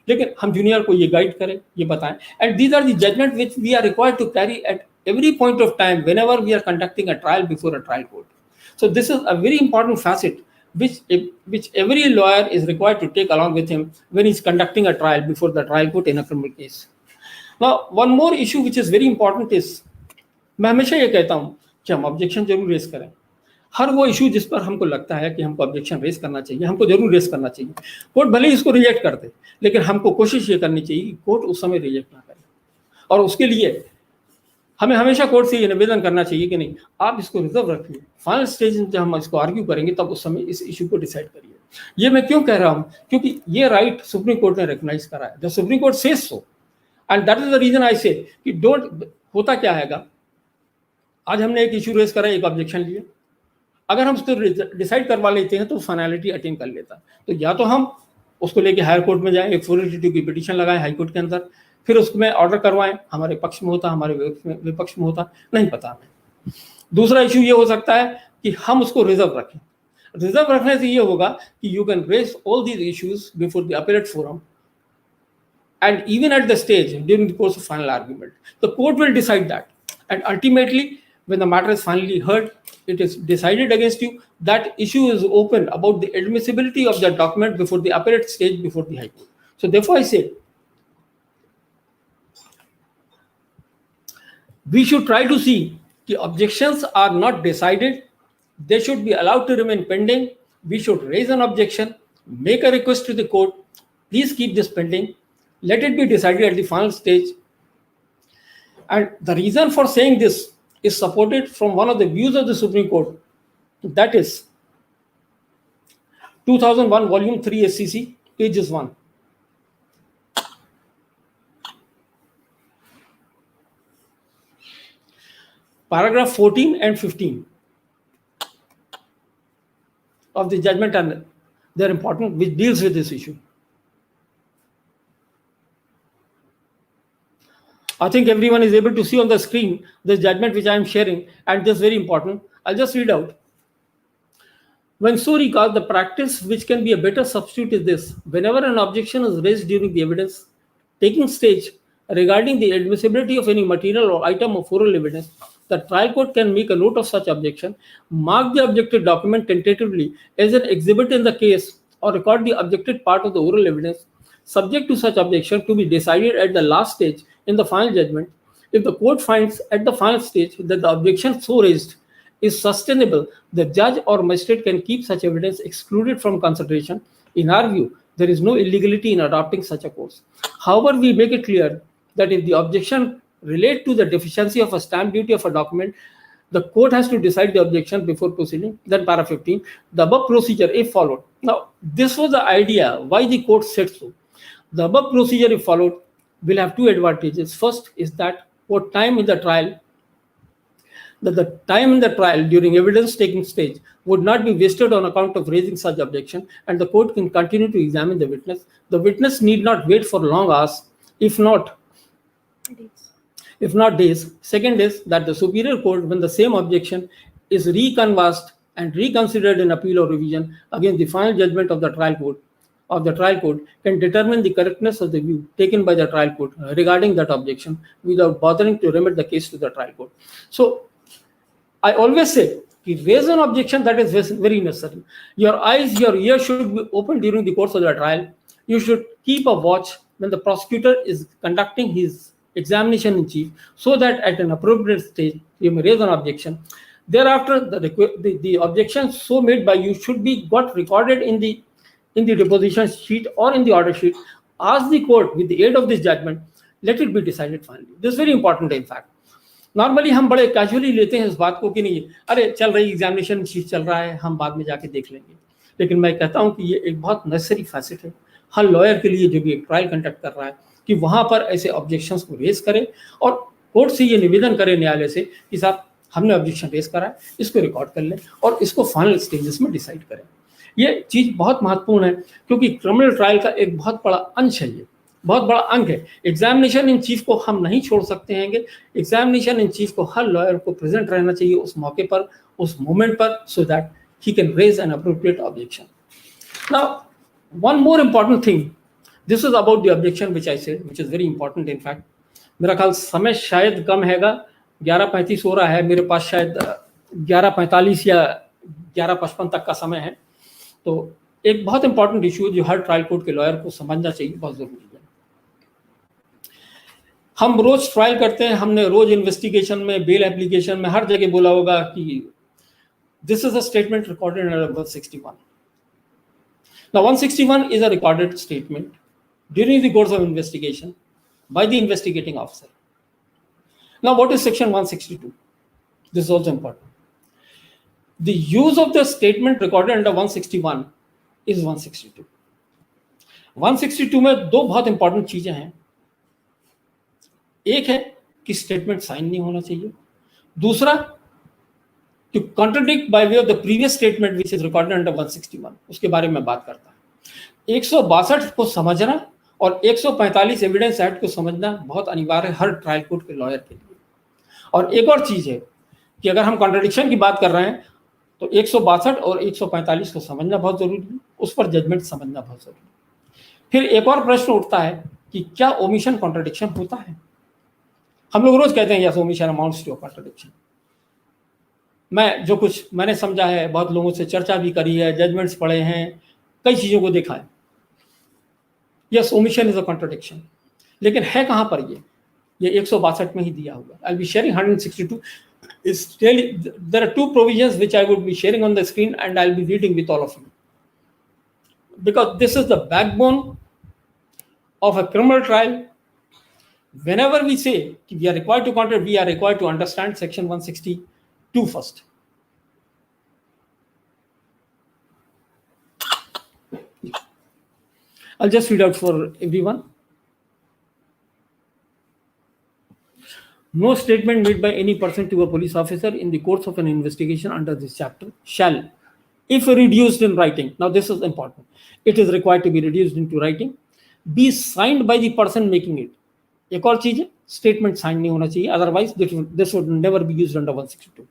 लेकिन हम जूनियर को ये गाइड करें, ये बताएं. And these are the judgment which we are required to carry at every point of time whenever we are conducting a trial before a trial court. So this is a very important facet which every lawyer is required to take along with him when he's conducting a trial before the trial court in a criminal case. Now one more issue which is very important is, मैं हमेशा ये कहता हूँ कि हम ऑब्जेक्शन जरूर रेस करें. हर वो इशू जिस पर हमको लगता है कि हमको ऑब्जेक्शन रेस करना चाहिए, हमको जरूर रेस करना चाहिए. कोर्ट भले ही इसको रिजेक्ट कर दे, लेकिन हमको कोशिश ये करनी चाहिए कि कोर्ट उस समय रिजेक्ट ना करे. और उसके लिए हमें हमेशा कोर्ट से ये निवेदन करना चाहिए कि नहीं, आप इसको रिजर्व रखिए, फाइनल स्टेज में जब हम इसको आर्ग्यू करेंगे तब उस समय इस इशू को डिसाइड करिए. ये मैं क्यों कह रहा हूँ, क्योंकि ये राइट सुप्रीम कोर्ट ने रिकॉग्नाइज करा है. The supreme court says so, and that is the reason I say कि डोंट. होता क्या हैगा, आज हमने एक इशू रेज करा, एक ऑब्जेक्शन लिए, अगर हम उसको डिसाइड करवा लेते हैं तो फाइनलिटी अटेन कर लेता. तो या तो हम उसको लेके हायर कोर्ट में जाएं, एक 482 की पिटीशन लगाएं हाई कोर्ट के अंदर, फिर उसमें ऑर्डर करवाएं, हमारे पक्ष में होता, हमारे विपक्ष में होता, नहीं पता हमें. दूसरा इशू ये हो सकता है कि हम उसको रिजर्व रखें. रिजर्व रखने से ये होगा कि you can raise all these issues before the appellate forum and even at the stage during the course of final argument. The court will decide that, and ultimately when the matter is finally heard, it is decided against you. That issue is open about the admissibility of that document before the appellate stage before the High Court. So therefore I say we should try to see the objections are not decided, they should be allowed to remain pending. We should raise an objection, make a request to the court, please keep this pending, let it be decided at the final stage. And the reason for saying this is supported from one of the views of the Supreme Court, that is 2001 volume 3 SCC pages 1. Paragraph 14 and 15 of the judgment, and they're important, which deals with this issue. I think everyone is able to see on the screen this judgment which I am sharing, and this is very important. I'll just read out. When so recalled, the practice which can be a better substitute is this: whenever an objection is raised during the evidence taking stage regarding the admissibility of any material or item of oral evidence, the trial court can make a note of such objection, mark the objected document tentatively as an exhibit in the case, or record the objected part of the oral evidence, subject to such objection to be decided at the last stage in the final judgment. If the court finds at the final stage that the objection so raised is sustainable, the judge or magistrate can keep such evidence excluded from consideration. In our view, there is no illegality in adopting such a course. However, we make it clear that if the objection relates to the deficiency of a stamp duty of a document, the court has to decide the objection before proceeding. Then para 15, the above procedure if followed. Now, this was the idea why the court said so. The above procedure if followed will have two advantages. First is that for time in the trial, that the time in the trial during evidence taking stage would not be wasted on account of raising such objection, and the court can continue to examine the witness. The witness need not wait for long hours, if not days. Second is that the superior court, when the same objection is recanvassed and reconsidered in appeal or revision against the final judgment of the trial court, can determine the correctness of the view taken by the trial court regarding that objection without bothering to remit the case to the trial court. So I always say, raise an objection, that is very necessary. Your eyes, your ears should be open during the course of the trial. You should keep a watch when the prosecutor is conducting his examination in chief, so that at an appropriate stage you may raise an objection. Thereafter, the objection so made by you should be got recorded in the deposition sheet or in the order sheet. Ask the court with the aid of this judgment, let it be decided finally. This is very important in fact. Normally हम बड़े कैजुअली लेते हैं इस बात को कि नहीं, अरे चल रही एग्जामिनेशन शीट चल रहा है, हम बाद में जाके देख लेंगे. लेकिन मैं कहता हूं कि ये एक बहुत नेसेसरी फैसेट है हर लॉयर के लिए जो भी एक ट्रायल कंडक्ट कर रहा है, कि वहां पर ऐसे ऑब्जेक्शंस को रेज करें. और कोर्ट से ये निवेदन करें न्यायालय से कि साहब हमने ऑब्जेक्शन रेज करा है, इसको रिकॉर्ड कर लें और इसको फाइनल स्टेजेस में डिसाइड करें। ये चीज़ बहुत महत्वपूर्ण है क्योंकि क्रिमिनल ट्रायल का एक बहुत बड़ा अंश है, ये बहुत बड़ा अंग है। एग्जामिनेशन इन चीफ को हम नहीं छोड़ सकते हैं। एग्जामिनेशन इन चीफ को हर लॉयर को प्रेजेंट रहना चाहिए उस मौके पर, उस मोमेंट पर, so that he can raise an appropriate objection. Now one more important thing, this is about the objection which I said, which is very important. In fact मेरा ख्याल समय शायद कम हैगा, 11:35 हो रहा है, मेरे पास शायद 11:45 या 11:55 तक का समय है। तो एक बहुत इंपॉर्टेंट इशू जो हर ट्रायल कोर्ट के लॉयर को समझना चाहिए, बहुत जरूरी है। हम रोज ट्रायल करते हैं, हमने रोज इन्वेस्टिगेशन में, बेल एप्लीकेशन में, हर जगह बोला होगा कि this is a statement recorded under 161। Now 161 is a recorded statement during the course of investigation by the investigating officer. Now what is section 162? This is also important. The use of the statement recorded under 161 is 162. 162 में दो बहुत इंपॉर्टेंट चीजें हैं। एक है कि स्टेटमेंट साइन नहीं होना चाहिए, दूसरा to contradict by way of the previous statement which is recorded under 161, उसके बारे में बात करता है। 162 को समझना और 145 एविडेंस एक्ट को समझना बहुत अनिवार्य है हर ट्रायल कोर्ट के लॉयर के लिए। और एक और चीज है कि अगर हम कॉन्ट्रडिक्शन की बात कर रहे हैं तो 162 और 145 को समझना बहुत जरूरी है, उस पर जजमेंट समझना बहुत जरूरी है। फिर एक और प्रश्न उठता है कि क्या ओमिशन कॉन्ट्रडिक्शन होता है? हम लोग रोज कहते हैं yes omission amounts to contradiction. मैं जो कुछ मैंने समझा है, बहुत लोगों से चर्चा भी करी है, जजमेंट्स पढ़े हैं, कई चीजों को देखा है, yes omission is a contradiction. लेकिन है कहां पर ये 162 में ही दिया हुआ। आई be sharing 162 is really, there are two provisions which I would be sharing on the screen and I'll be reading with all of you, because this is the backbone of a criminal trial. Whenever we say we are required to contradict, we are required to understand section 162 first. I'll just read out for everyone. No statement made by any person to a police officer in the course of an investigation under this chapter shall, if reduced in writing, now this is important, it is required to be reduced into writing, be signed by the person making it. एक और चीज है, स्टेटमेंट साइन नहीं होना चाहिए, otherwise this would never be used under 162.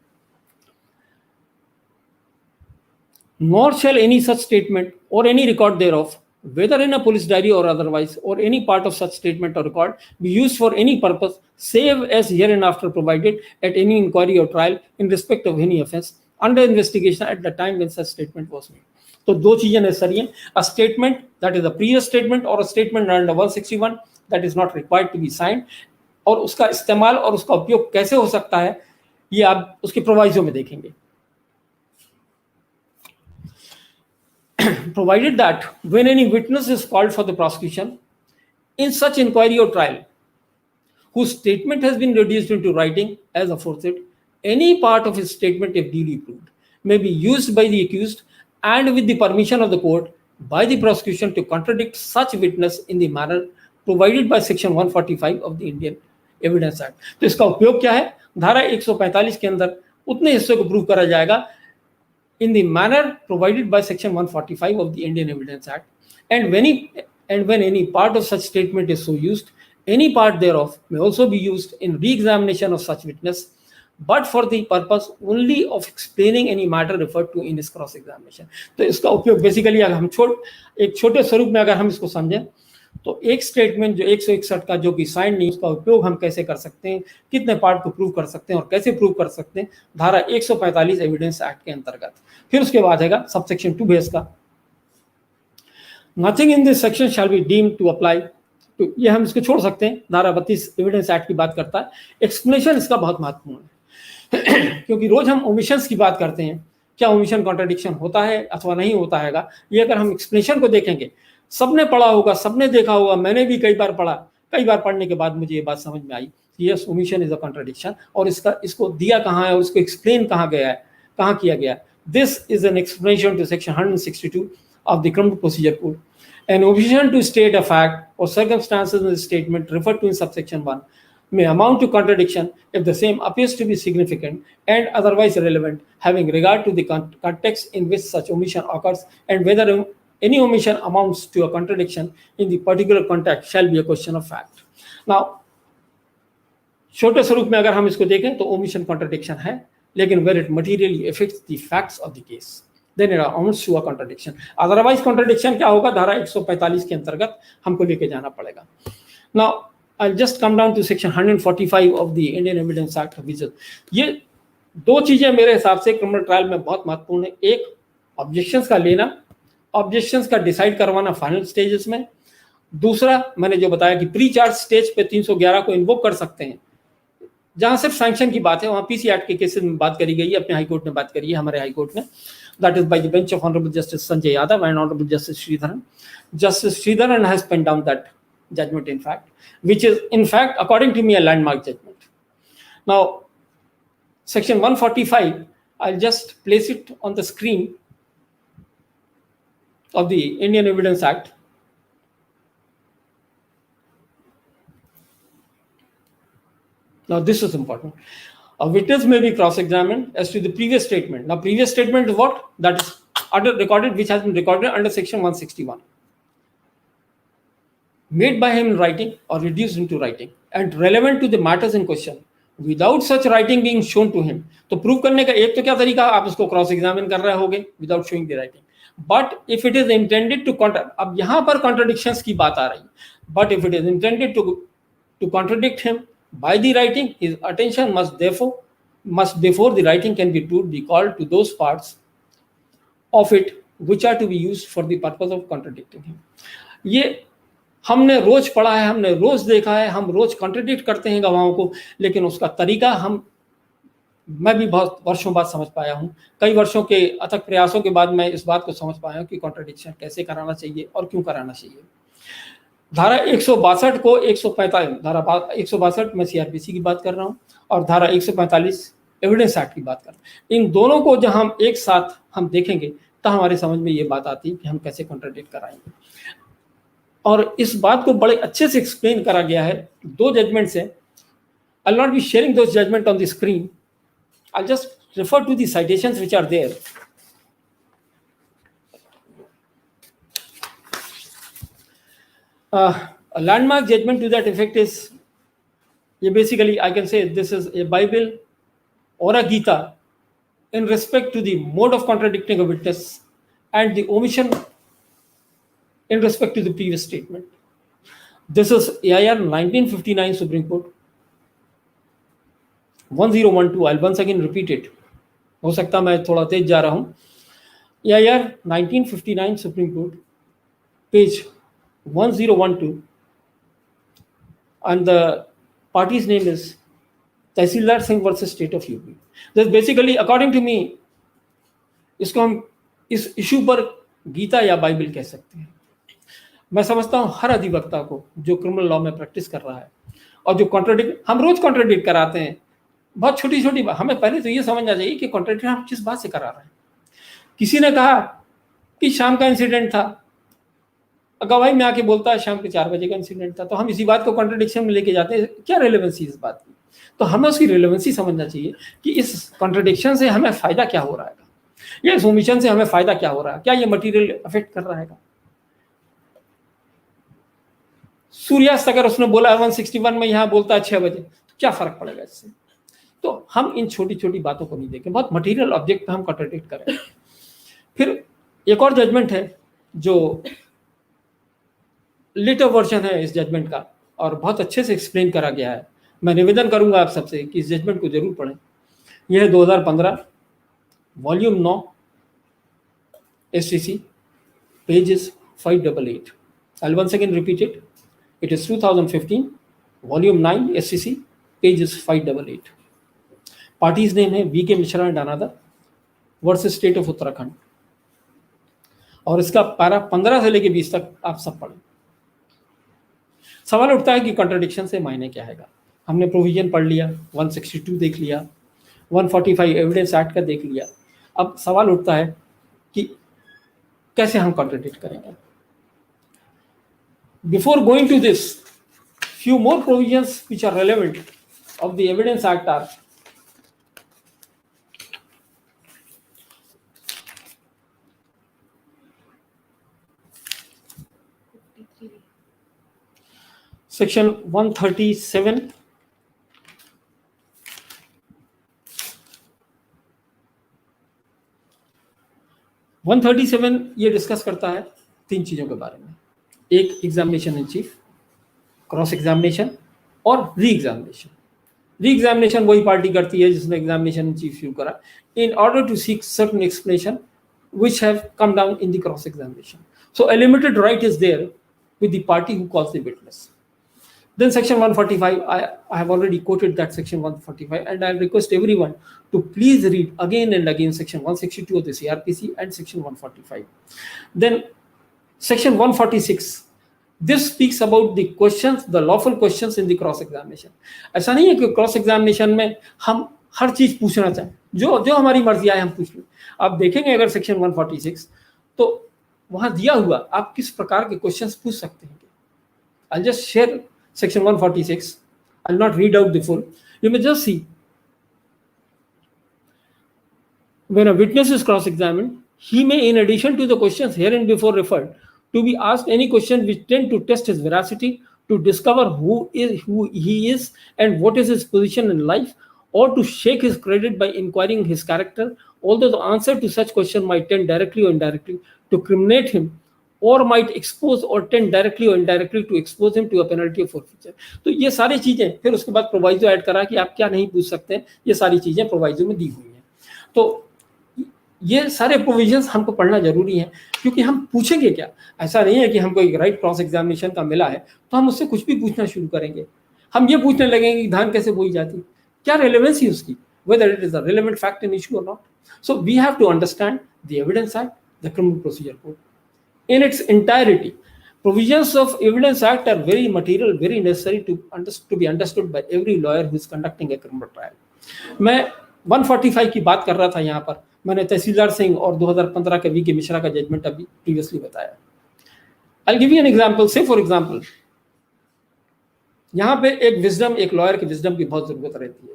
Nor shall any such statement or any record thereof, whether in a police diary or otherwise, or any part of such statement or record, be used for any purpose, save as hereinafter provided at any inquiry or trial in respect of any offence under investigation at the time when such statement was made. तो दो चीजें नेसेसरी हैं, a statement that is a previous statement or a statement under 161 that is not required to be signed, और उसका इस्तेमाल और उसका उपयोग कैसे हो सकता है ये आप उसके प्रोवाइजो में देखेंगे. Provided that when any witness is called for the prosecution in such inquiry or trial whose statement has been reduced into writing as aforesaid, any part of his statement, if duly proved, may be used by the accused and with the permission of the court by the prosecution to contradict such witness in the manner provided by section 145 of the Indian Evidence Act. तो इसका उपयोग क्या है? धारा 145 के अंदर उतने हिस्से को प्रूव करा जाएगा in the manner provided by section 145 of the Indian Evidence Act, and when any part of such statement is so used, any part thereof may also be used in re-examination of such witness, but for the purpose only of explaining any matter referred to in his cross examination. तो इसका उपयोग बेसिकली अगर हम एक छोटे स्वरूप में अगर हम इसको समझें तो एक स्टेटमेंट जो 161 का जो कि साइन नहीं, उसका उपयोग हम कैसे कर सकते हैं, कितने पार्ट को प्रूव कर सकते हैं और कैसे प्रूव कर सकते हैं, धारा 145 एविडेंस एक्ट के अंतर्गत. फिर उसके बाद है सबसेक्शन 2 बेस का, nothing in this section shall be deemed to apply to, ये हम इसको छोड़ सकते हैं, धारा 32 एविडेंस एक्ट की बात करता है. एक्सप्लेनेशन इसका बहुत महत्वपूर्ण है क्योंकि रोज हम ओमिशंस की बात करते हैं, क्या ओमिशन कॉन्ट्रडिक्शन होता है अथवा नहीं होता है. ये अगर हम एक्सप्लेनेशन को देखेंगे, सबने पढ़ा होगा, सबने देखा होगा, मैंने भी कई बार पढ़ा, कई बार पढ़ने के बाद मुझे ये बात समझ में आई कि yes omission is a contradiction, और इसको दिया कहाँ है और इसको एक्सप्लेन कहाँ गया है, कहाँ किया गया है. This is an explanation to section 162 of the Criminal Procedure Code. An omission to state a fact or circumstances in the statement referred to in subsection 1 may amount to contradiction if the same appears to be significant and otherwise relevant, having regard to the context in which such omission occurs, and whether any omission amounts to a contradiction in the particular context shall be a question of fact. Now, छोटे स्वरूप में अगर हम इसको देखें तो omission contradiction है, लेकिन where it materially affects the facts of the case, then it amounts to a contradiction. Otherwise contradiction क्या होगा? धारा 145 के अंतर्गत हमको लेके जाना पड़ेगा. Now, I'll just come down to section 145 of the Indian Evidence Act, which is, ये दो चीजें मेरे हिसाब से क्रिमिनल ट्रायल में बहुत महत्वपूर्ण है. एक, ऑब्जेक्शंस का लेना, ऑब्जेक्शंस का डिसाइड करवाना फाइनल स्टेजेस में. दूसरा, मैंने जो बताया कि प्री चार्ज स्टेज पे 311 को इन्वोक कर सकते हैं. जहां सिर्फ सैंक्शन की बात है, वहां पीसी एक्ट के केसेस में बात करी गई है, अपने हाई कोर्ट ने बात करी है, हमारे हाई कोर्ट ने. That is by the bench of honourable justice Sanjay Yadav and honourable justice Sreedharan. Justice Sridharan has penned down that judgment, in fact, which is in fact, according to me, a landmark judgment. Now, section 145, I'll just place it on the screen of the Indian Evidence Act. Now, this is important. A witness may be cross-examined as to the previous statement. Now, previous statement is what? That is recorded, which has been recorded under section 161. Made by him in writing or reduced into writing and relevant to the matters in question without such writing being shown to him. तो प्रूव करने का एक तो क्या तरीका, आप उसको क्रॉस एग्जामिन कर रहे होगे without showing the writing. But if it is intended to contract, अब यहाँ पर कॉन्ट्रडिक्शंस की बात आ रही है. But if it is intended to contradict him by the writing, his attention must before the writing can be be called to those parts of it which are to be used for the purpose of contradicting him. ये हमने रोज पढ़ा है, हमने रोज देखा है, हम रोज कॉन्ट्रडिक्ट करते हैं गवाहों को, लेकिन उसका तरीका मैं भी बहुत वर्षों बाद समझ पाया हूँ. कई वर्षों के अथक प्रयासों के बाद मैं इस बात को समझ पाया हूँ कि कॉन्ट्रडिक्शन कैसे कराना चाहिए और क्यों कराना चाहिए. धारा 162 को 145, धारा 162 में सीआरपीसी की बात कर रहा हूँ और धारा 145 एविडेंस एक्ट की बात कर रहा हूँ. इन दोनों को जब हम एक साथ हम देखेंगे तो हमारे समझ में ये बात आती है कि हम कैसे कॉन्ट्रडिक्ट कराएंगे. और इस बात को बड़े अच्छे से एक्सप्लेन करा गया है दो जजमेंट से. I will not be sharing those judgment on the screen. I just refer to the citations which are there. A landmark judgment to that effect is, basically I can say this is a Bible or a Gita in respect to the mode of contradicting a witness and the omission in respect to the previous statement. This is AIR 1959 Supreme Court 1012. I'll once again repeat it. हो सकता मैं थोड़ा तेज जा रहा हूँ. AIR 1959 Supreme Court, page 1012, and the party's name is Tehsildar Singh versus State of UP. That's basically, according to me, इसको हम इस इशू पर गीता या बाइबल कह सकते हैं. मैं समझता हूँ हर अधिवक्ता को जो क्रिमिनल लॉ में प्रैक्टिस कर रहा है और जो हम रोज कॉन्ट्रडिक्ट कराते हैं, बहुत छोटी छोटी बात, हमें पहले तो ये समझना चाहिए कि कॉन्ट्रडिक्ट हम किस बात से करा रहे हैं. किसी ने कहा कि शाम का इंसिडेंट था, गवाही में आके बोलता है शाम के 4 बजे का इंसिडेंट था, तो हम इसी बात को कॉन्ट्रडिक्शन में लेके जाते हैं. क्या रेलेवेंसी इस बात की? तो हमें उसकी रेलेवेंसी समझना चाहिए कि इस कॉन्ट्रडिक्शन से हमें फायदा क्या हो रहा है, या इस ओमिशन से हमें फायदा क्या हो रहा है, क्या ये मटेरियल अफेक्ट कर रहा है. सूर्यास्त अगर उसने बोला 161 में, यहाँ बोलता है 6 बजे, तो क्या फर्क पड़ेगा इससे? तो हम इन छोटी छोटी बातों को नहीं देखें, बहुत मटेरियल ऑब्जेक्ट पे हम कॉन्ट्रडिक्ट करें. फिर एक और जजमेंट है जो लेटर वर्जन है इस जजमेंट का और बहुत अच्छे से एक्सप्लेन करा गया है. मैं निवेदन करूंगा आप सबसे कि इस जजमेंट को जरूर पढ़ें. यह है 2015, volume 9, SCC, pages 588. I'll once again repeat it. It is 2015, volume 9, SCC, pages 588. Parties name है VK Mishra and another versus state of Uttarakhand. और इसका पैरा 15 से लेके 20 तक आप सब पढ़ें. सवाल उठता है कि कॉन्ट्रडिक्शन से मायने क्या है. हमने प्रोविजन पढ़ लिया, 162 देख लिया, 145 एविडेंस एक्ट का देख लिया. अब सवाल उठता है कि कैसे हम कॉन्ट्रडिक्ट करेंगे. Before going to this, few more provisions which are relevant of the Evidence Act are Section 137, ये डिस्कस करता है तीन चीजों के बारे में, एक examination in chief, cross examination और री एग्जामिनेशन। री एग्जामिनेशन वही पार्टी करती है जिसने एग्जामिनेशन इन चीफ शुरू करा, in order to seek certain explanation which have come down in the cross examination. So a limited right is there with the party who calls the witness. Then section 145, I have already quoted that section 145, and I request everyone to please read again and again section 162 of the CRPC and section 145. Then section 146, this speaks about the questions, the lawful questions in the cross examination. ऐसा नहीं है कि cross examination में हम हर चीज पूछना चाहें, जो हमारी मर्जी आए हम पूछ लें। आप देखेंगे अगर सेक्शन 146 तो वहां दिया हुआ आप किस प्रकार के क्वेश्चंस पूछ सकते हैं। I'll just share section 146. I'll not read out the full. You may just see. When a witness is cross-examined, he may, in addition to the questions hereinbefore referred, to be asked any question which tend to test his veracity, to discover who he is and what is his position in life, or to shake his credit by inquiring his character, although the answer to such question might tend directly or indirectly to criminate him, or might expose or tend directly or indirectly to expose him to a penalty of forfeiture. तो ये सारी चीजें, फिर उसके बाद प्रोवाइजो ऐड करा कि आप क्या नहीं पूछ सकते हैं, ये सारी चीजें प्रोवाइजो में दी हुई हैं। तो ये सारे प्रोविजंस हमको पढ़ना जरूरी है, क्योंकि हम पूछेंगे क्या। ऐसा नहीं है कि हमको एक राइट क्रॉस एग्जामिनेशन का मिला है तो हम उससे कुछ भी पूछना शुरू करेंगे। हम ये पूछने लगेंगे कि धान कैसे बोई जाती, क्या रेलेवेंसी उसकी, whether it is a relevant fact and issue or not. So we have to understand the Evidence Act, the Criminal Procedure Code in its entirety. Provisions of Evidence Act are very material, very necessary to be understood by every lawyer who is conducting a criminal trial. मैं 145 की बात कर रहा था यहाँ पर, मैंने तहसीलदार सिंह और 2015 के वी के मिश्रा का जजमेंट अभी प्रीवियसली बताया। I'll give you an example. Say for example, यहाँ पे एक विजडम, एक लॉयर की विजडम की बहुत जरूरत रहती है।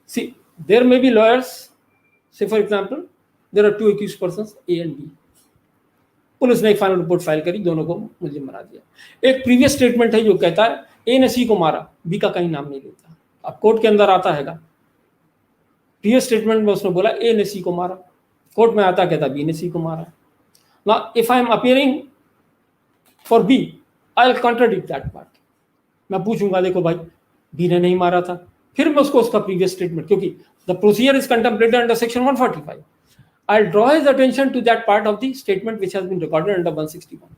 See, there may be lawyers. Say for example, there are two accused persons, A and B. Police ने एक फाइनल रिपोर्ट फाइल करी, दोनों को मुल्जिम बना दिया। एक प्रीवियस स्टेटमेंट है जो कहता है ए ने सी को मारा, बी का कहीं नाम नहीं लेता। अब कोर्ट के अंदर आता है, प्रीवियस स्टेटमेंट में उसने बोला ए ने सी को मारा, कोर्ट में आता कहता बी ने सी को मारा। Now if I am appearing for B, I will contradict that part. मैं पूछूंगा देखो भाई बी ने नहीं मारा था, फिर मैं उसको उसका प्रीवियस स्टेटमेंट, क्योंकि the procedure is contemplated under section 145, I'll draw his attention to that part of the statement which has been recorded under 161.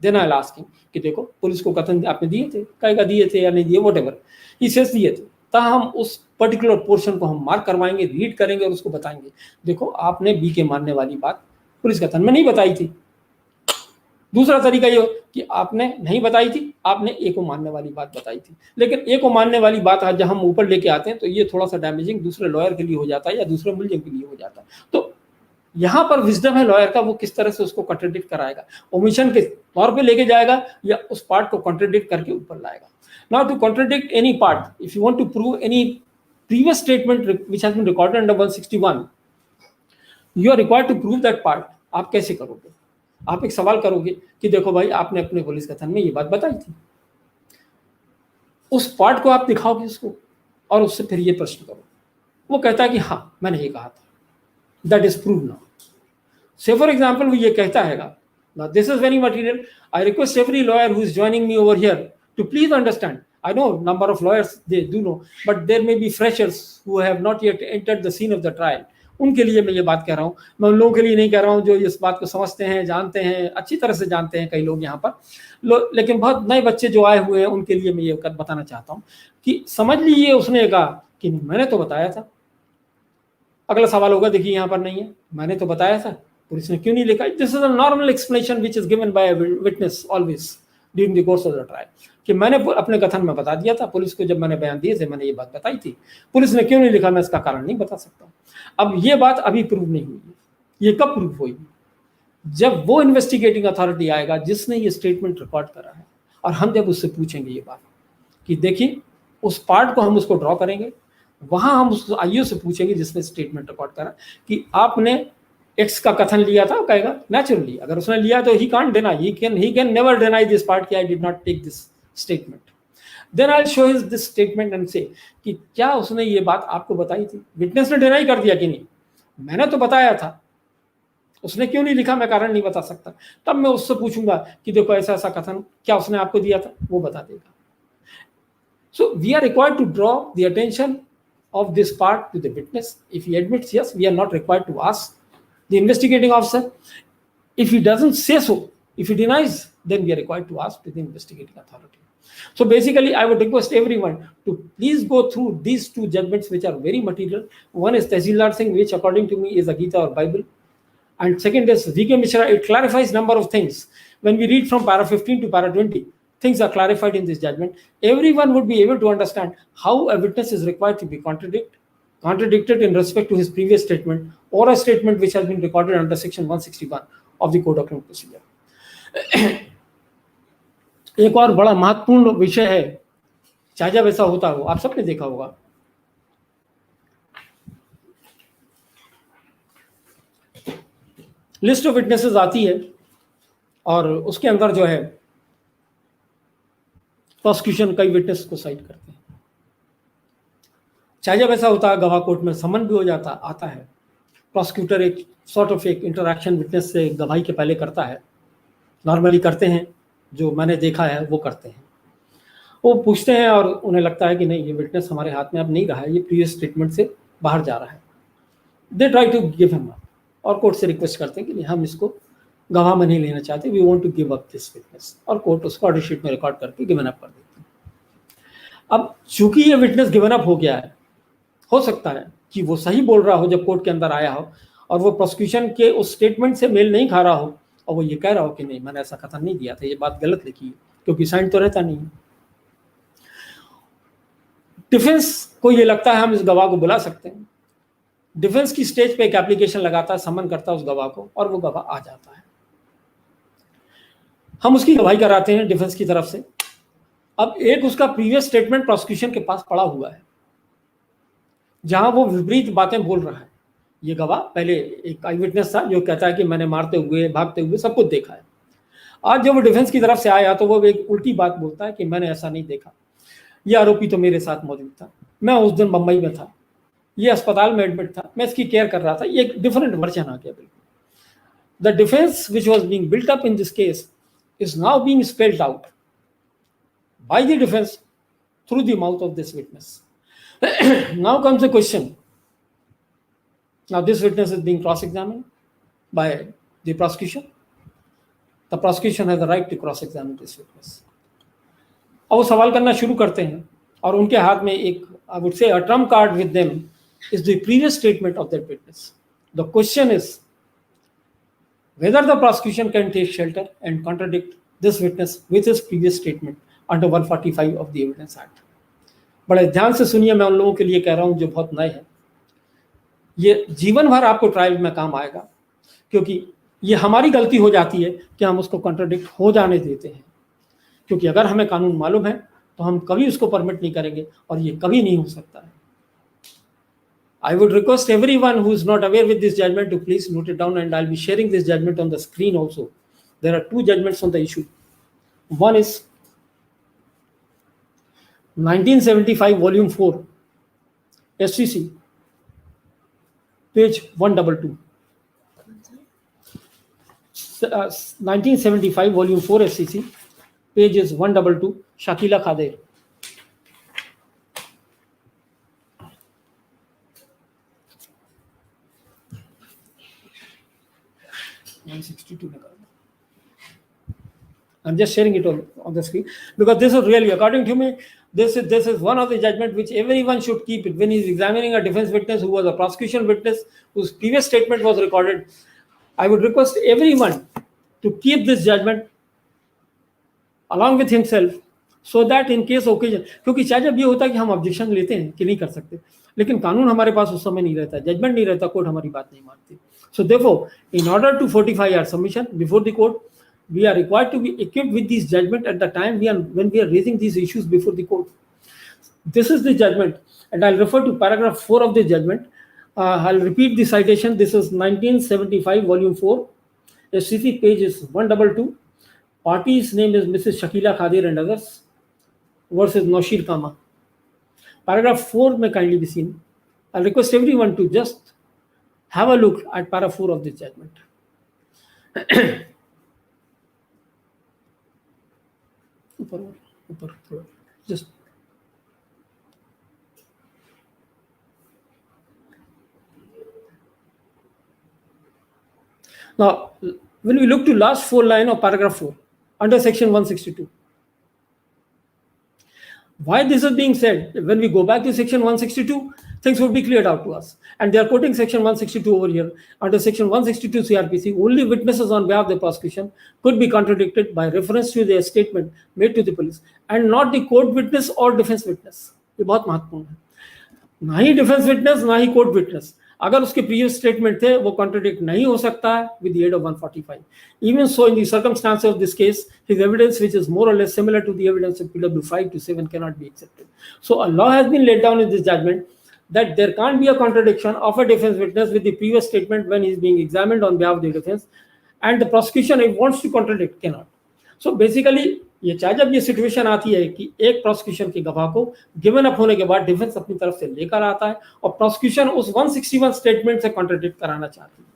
Then I'll ask him कि देखो पुलिस को कथन आपने दिए थे, कहेगा दिए थे या नहीं दिए, whatever he says दिए थे, तो हम उस पर्टिकुलर पोर्शन को हम मार्क करवाएंगे, रीड करेंगे और उसको बताएंगे देखो आपने बी के मानने वाली बात पुलिस कथन में नहीं बताई थी। दूसरा तरीका ये कि आपने नहीं बताई थी, आपने ए को मानने वाली बात बताई थी, लेकिन ए को मानने वाली बात जब हम ऊपर लेके आते हैं तो ये थोड़ा सा डैमेजिंग दूसरे लॉयर के लिए हो जाता है या दूसरे मुल्जिम के लिए हो जाता है। तो यहाँ पर विजडम है लॉयर का, वो किस तरह से उसको कॉन्ट्रडिक्ट कराएगा, ओमिशन के तौर पे लेके जाएगा या उस पार्ट को कॉन्ट्रडिक्ट करके ऊपर लाएगा। Now to contradict any part, if you want to prove any previous statement which has been recorded under 161, you are required to prove that part. आप कैसे करोगे? आप एक सवाल करोगे कि देखो भाई आपने अपने पुलिस कथन में ये बात बताई थी, उस पार्ट को आप दिखाओगे उसको और उससे फिर ये प्रश्न करो। वो कहता है कि हाँ मैंने ये कहा था, that is proved now. Say for example, वो ये कहता है, now this is very material. I request every lawyer who is joining me over here to please understand. I know number of lawyers they do know, but there may be freshers who have not yet entered the scene of the trial. उनके लिए मैं ये बात कह रहा हूँ, मैं उन लोगों के लिए नहीं कह रहा हूँ जो इस बात को समझते हैं, जानते हैं, अच्छी तरह से जानते हैं कई लोग यहाँ पर, लेकिन बहुत नए बच्चे जो आए हुए हैं उनके लिए मैं ये बताना चाहता हूँ कि समझ लीजिए उसने कहा कि मैंने तो बताया था। अगला सवाल होगा देखिए यहाँ पर नहीं है, मैंने तो बताया था, पुलिस ने क्यों नहीं लिखा? This is a normal explanation which is given by a witness always during the course of the trial कि मैंने अपने कथन में बता दिया था, पुलिस को जब मैंने बयान दिए थे मैंने ये बात बताई थी, पुलिस ने क्यों नहीं लिखा मैं इसका कारण नहीं बता सकता। अब ये बात अभी प्रूव नहीं हुई है, ये कब प्रूव हुई? जब वो इन्वेस्टिगेटिंग अथॉरिटी आएगा जिसने ये स्टेटमेंट रिकॉर्ड करा है और हम जब उससे पूछेंगे ये बात कि देखिए उस पार्ट को हम उसको ड्रॉ करेंगे, वहां हम उस आईओ से पूछेंगे जिसने स्टेटमेंट रिकॉर्ड करा कि आपने एक्स का कथन लिया था, वो कहेगा नेचुरली अगर उसने लिया तो he can't deny, he can never deny this part कि I did not take this statement. Then I show his this statement and say कि क्या उसने ये बात आपको बताई थी, विटनेस ने डिनाई कर दिया कि नहीं, मैंने तो बताया था, उसने क्यों नहीं लिखा मैं कारण नहीं बता सकता। तब मैं उससे पूछूंगा कि देखो ऐसा ऐसा कथन क्या उसने आपको दिया था, वो बता देगा। So we are required to draw the attention of this part to the witness. If he admits yes, we are not required to ask the investigating officer. If he doesn't say so, if he denies, then we are required to ask to the investigating authority. So basically, I would request everyone to please go through these two judgments which are very material. One is Tehsildar Singh, which according to me is a Gita or Bible. And second is V.K. Mishra. It clarifies number of things. When we read from para 15 to para 20, things are clarified in this judgment. Everyone would be able to understand how a witness is required to be contradicted in respect to his previous statement or a statement which has been recorded under section 161 of the Code of Criminal Procedure. एक और बड़ा महत्वपूर्ण विषय है, चाहे जब ऐसा होता हो, आप सबने देखा होगा, लिस्ट ऑफ विटनेसेस आती है और उसके अंदर जो है प्रोसिक्यूशन कई विटनेस को साइट करते हैं। चाहे जब ऐसा होता है गवाह कोर्ट में समन भी हो जाता आता है, प्रोसिक्यूटर एक सॉर्ट ऑफ एक इंटरैक्शन विटनेस से गवाही के पहले करता है, नॉर्मली करते हैं, जो मैंने देखा है वो करते हैं, वो पूछते हैं और उन्हें लगता है कि नहीं ये विटनेस हमारे हाथ में अब नहीं रहा है, ये प्रीवियस स्टेटमेंट से बाहर जा रहा है, they try to give him up, और कोर्ट से रिक्वेस्ट करते हैं कि नहीं हम इसको गवाह में नहीं लेना चाहते, we want to give up this witness, और कोर्ट उसको ऑर्डर शीट में रिकॉर्ड करके गिवन अप कर देती है। अब चूंकि ये विटनेस गिवन अप हो गया है, हो सकता है कि वो सही बोल रहा हो जब कोर्ट के अंदर आया हो, और वो प्रोसिक्यूशन के उस स्टेटमेंट से मेल नहीं खा रहा हो, और वो ये कह रहा हो कि नहीं मैंने ऐसा कथन नहीं दिया था, ये बात गलत लिखी है, क्योंकि साइन तो रहता नहीं है। डिफेंस को ये लगता है हम इस गवाह को बुला सकते हैं, डिफेंस की स्टेज पे एक एप्लीकेशन लगाता है, समन करता है उस गवाह को, और वो गवाह आ जाता है, हम उसकी गवाही कराते हैं डिफेंस की तरफ से। अब एक उसका प्रीवियस स्टेटमेंट प्रोसिक्यूशन के पास पड़ा हुआ है जहां वो विपरीत बातें बोल रहा है। ये गवाह पहले एक आई विटनेस था जो कहता है कि मैंने मारते हुए भागते हुए सब कुछ देखा है। आज जब वो डिफेंस की तरफ से आया तो वो एक उल्टी बात बोलता है कि मैंने ऐसा नहीं देखा, ये आरोपी तो मेरे साथ मौजूद था, मैं उस दिन मुंबई में था, ये अस्पताल में एडमिट था, मैं इसकी केयर कर रहा था, ये एक डिफरेंट वर्जन आ गया बिल्कुल। The defence which was being built up in this case is now being spelled out by the defense through the mouth of this witness. Now comes the question. Now this witness is being cross-examined by the prosecution. The prosecution has the right to cross-examine this witness. अब वो सवाल करना शुरू करते हैं और उनके हाथ में एक I would say a trump card with them is the previous statement of that witness. The question is whether the prosecution can take shelter and contradict this witness with his previous statement under 145 of the Evidence Act. बड़े ध्यान से सुनिए, मैं उन लोगों के लिए कह रहा हूं जो बहुत नए हैं, ये जीवन भर आपको ट्रायल में काम आएगा, क्योंकि ये हमारी गलती हो जाती है कि हम उसको कॉन्ट्रडिक्ट हो जाने देते हैं, क्योंकि अगर हमें कानून मालूम है तो हम कभी उसको परमिट नहीं करेंगे और ये कभी नहीं हो सकता है। I would request everyone who is not aware with this judgment to please note it down, and I'll be sharing this judgment on the screen also. There are two judgments on the issue. One is 1975 volume 4 SCC page 122. 1975 volume 4 SCC page is 122, Shakila Khader. 162 I'm just sharing it on the screen because this is really, according to me, this is one of the judgment which everyone should keep it when he's examining a defense witness who was a prosecution witness whose previous statement was recorded. I would request everyone to keep this judgment along with himself so that in case occasion, क्योंकि चाहे जब ये होता है कि हम ऑब्जेक्शन लेते हैं कि नहीं कर सकते, लेकिन कानून हमारे पास उस समय नहीं रहता, जजमेंट नहीं रहता, कोर्ट हमारी बात नहीं मानती. So therefore, in order to fortify our submission before the court, we are required to be equipped with these judgment at the time when we are raising these issues before the court. This is the judgment, and I'll refer to paragraph 4 of the judgment. I'll repeat the citation. This is 1975, volume 4. SCC page is 122. Party's name is Mrs. Shakila Khadir and others versus Noshir Kama. Paragraph 4 may kindly be seen. I'll request everyone to just have a look at paragraph 4 of this judgment. Just now, when we look to last 4 line of paragraph 4 under section 162, why this is being said, when we go back to section 162, things would be cleared out to us. And they are quoting section 162 over here. Under section 162 CRPC, only witnesses on behalf of the prosecution could be contradicted by reference to their statement made to the police, and not the court witness or defense witness. ये बहुत महत्वपूर्ण है. ना ही डिफेंस विटनेस ना ही कोर्ट विटनेस, अगर उसके प्रीवियस स्टेटमेंट थे वो कॉन्ट्रडिक्ट नहीं हो सकता है with the aid of 145. Even so, in the circumstances of this case, his evidence, which is more or less similar to the evidence of PW 5 to 7, cannot be accepted. So a law has been laid down in this judgment that there can't be a contradiction of a defense witness with the previous statement when he is being examined on behalf of the defense, and the prosecution, if wants to contradict, cannot. So basically, ये चाहे जब ये सिचुएशन आती है कि एक प्रोसिक्यूशन के गवाह को गिवन अप होने के बाद डिफेंस अपनी तरफ से लेकर आता है और प्रोसिक्यूशन उस 161 स्टेटमेंट से कॉन्ट्रडिक्ट कराना चाहती है.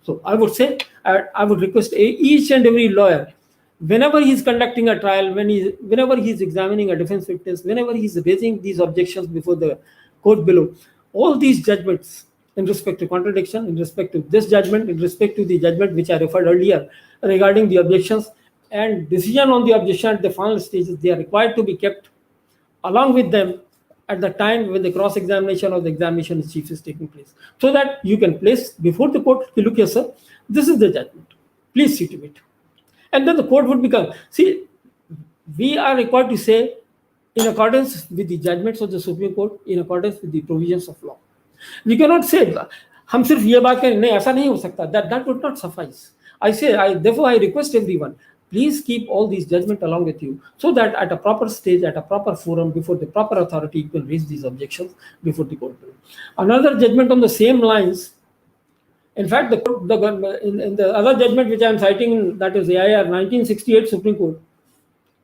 So I would say, I would request each and every lawyer, whenever he is conducting a trial, whenever he is examining a defense witness, whenever he is raising these objections before the court below, all these judgments in respect to contradiction, in respect to this judgment, in respect to the judgment which I referred earlier regarding the objections, and decision on the objection at the final stages, they are required to be kept along with them at the time when the cross-examination or the examination of chief is taking place, so that you can place before the court, look here sir, this is the judgment, please see to it. And then the court would become, see, we are required to say in accordance with the judgments of the Supreme Court, in accordance with the provisions of law. We cannot say हम सिर्फ ये बात करें, नहीं ऐसा नहीं हो सकता, that would not suffice. Therefore I request everyone, please keep all these judgments along with you, so that at a proper stage, at a proper forum, before the proper authority, you can raise these objections before the court. Another judgment on the same lines, in fact, in the other judgment which I am citing, that is AIR 1968 Supreme Court,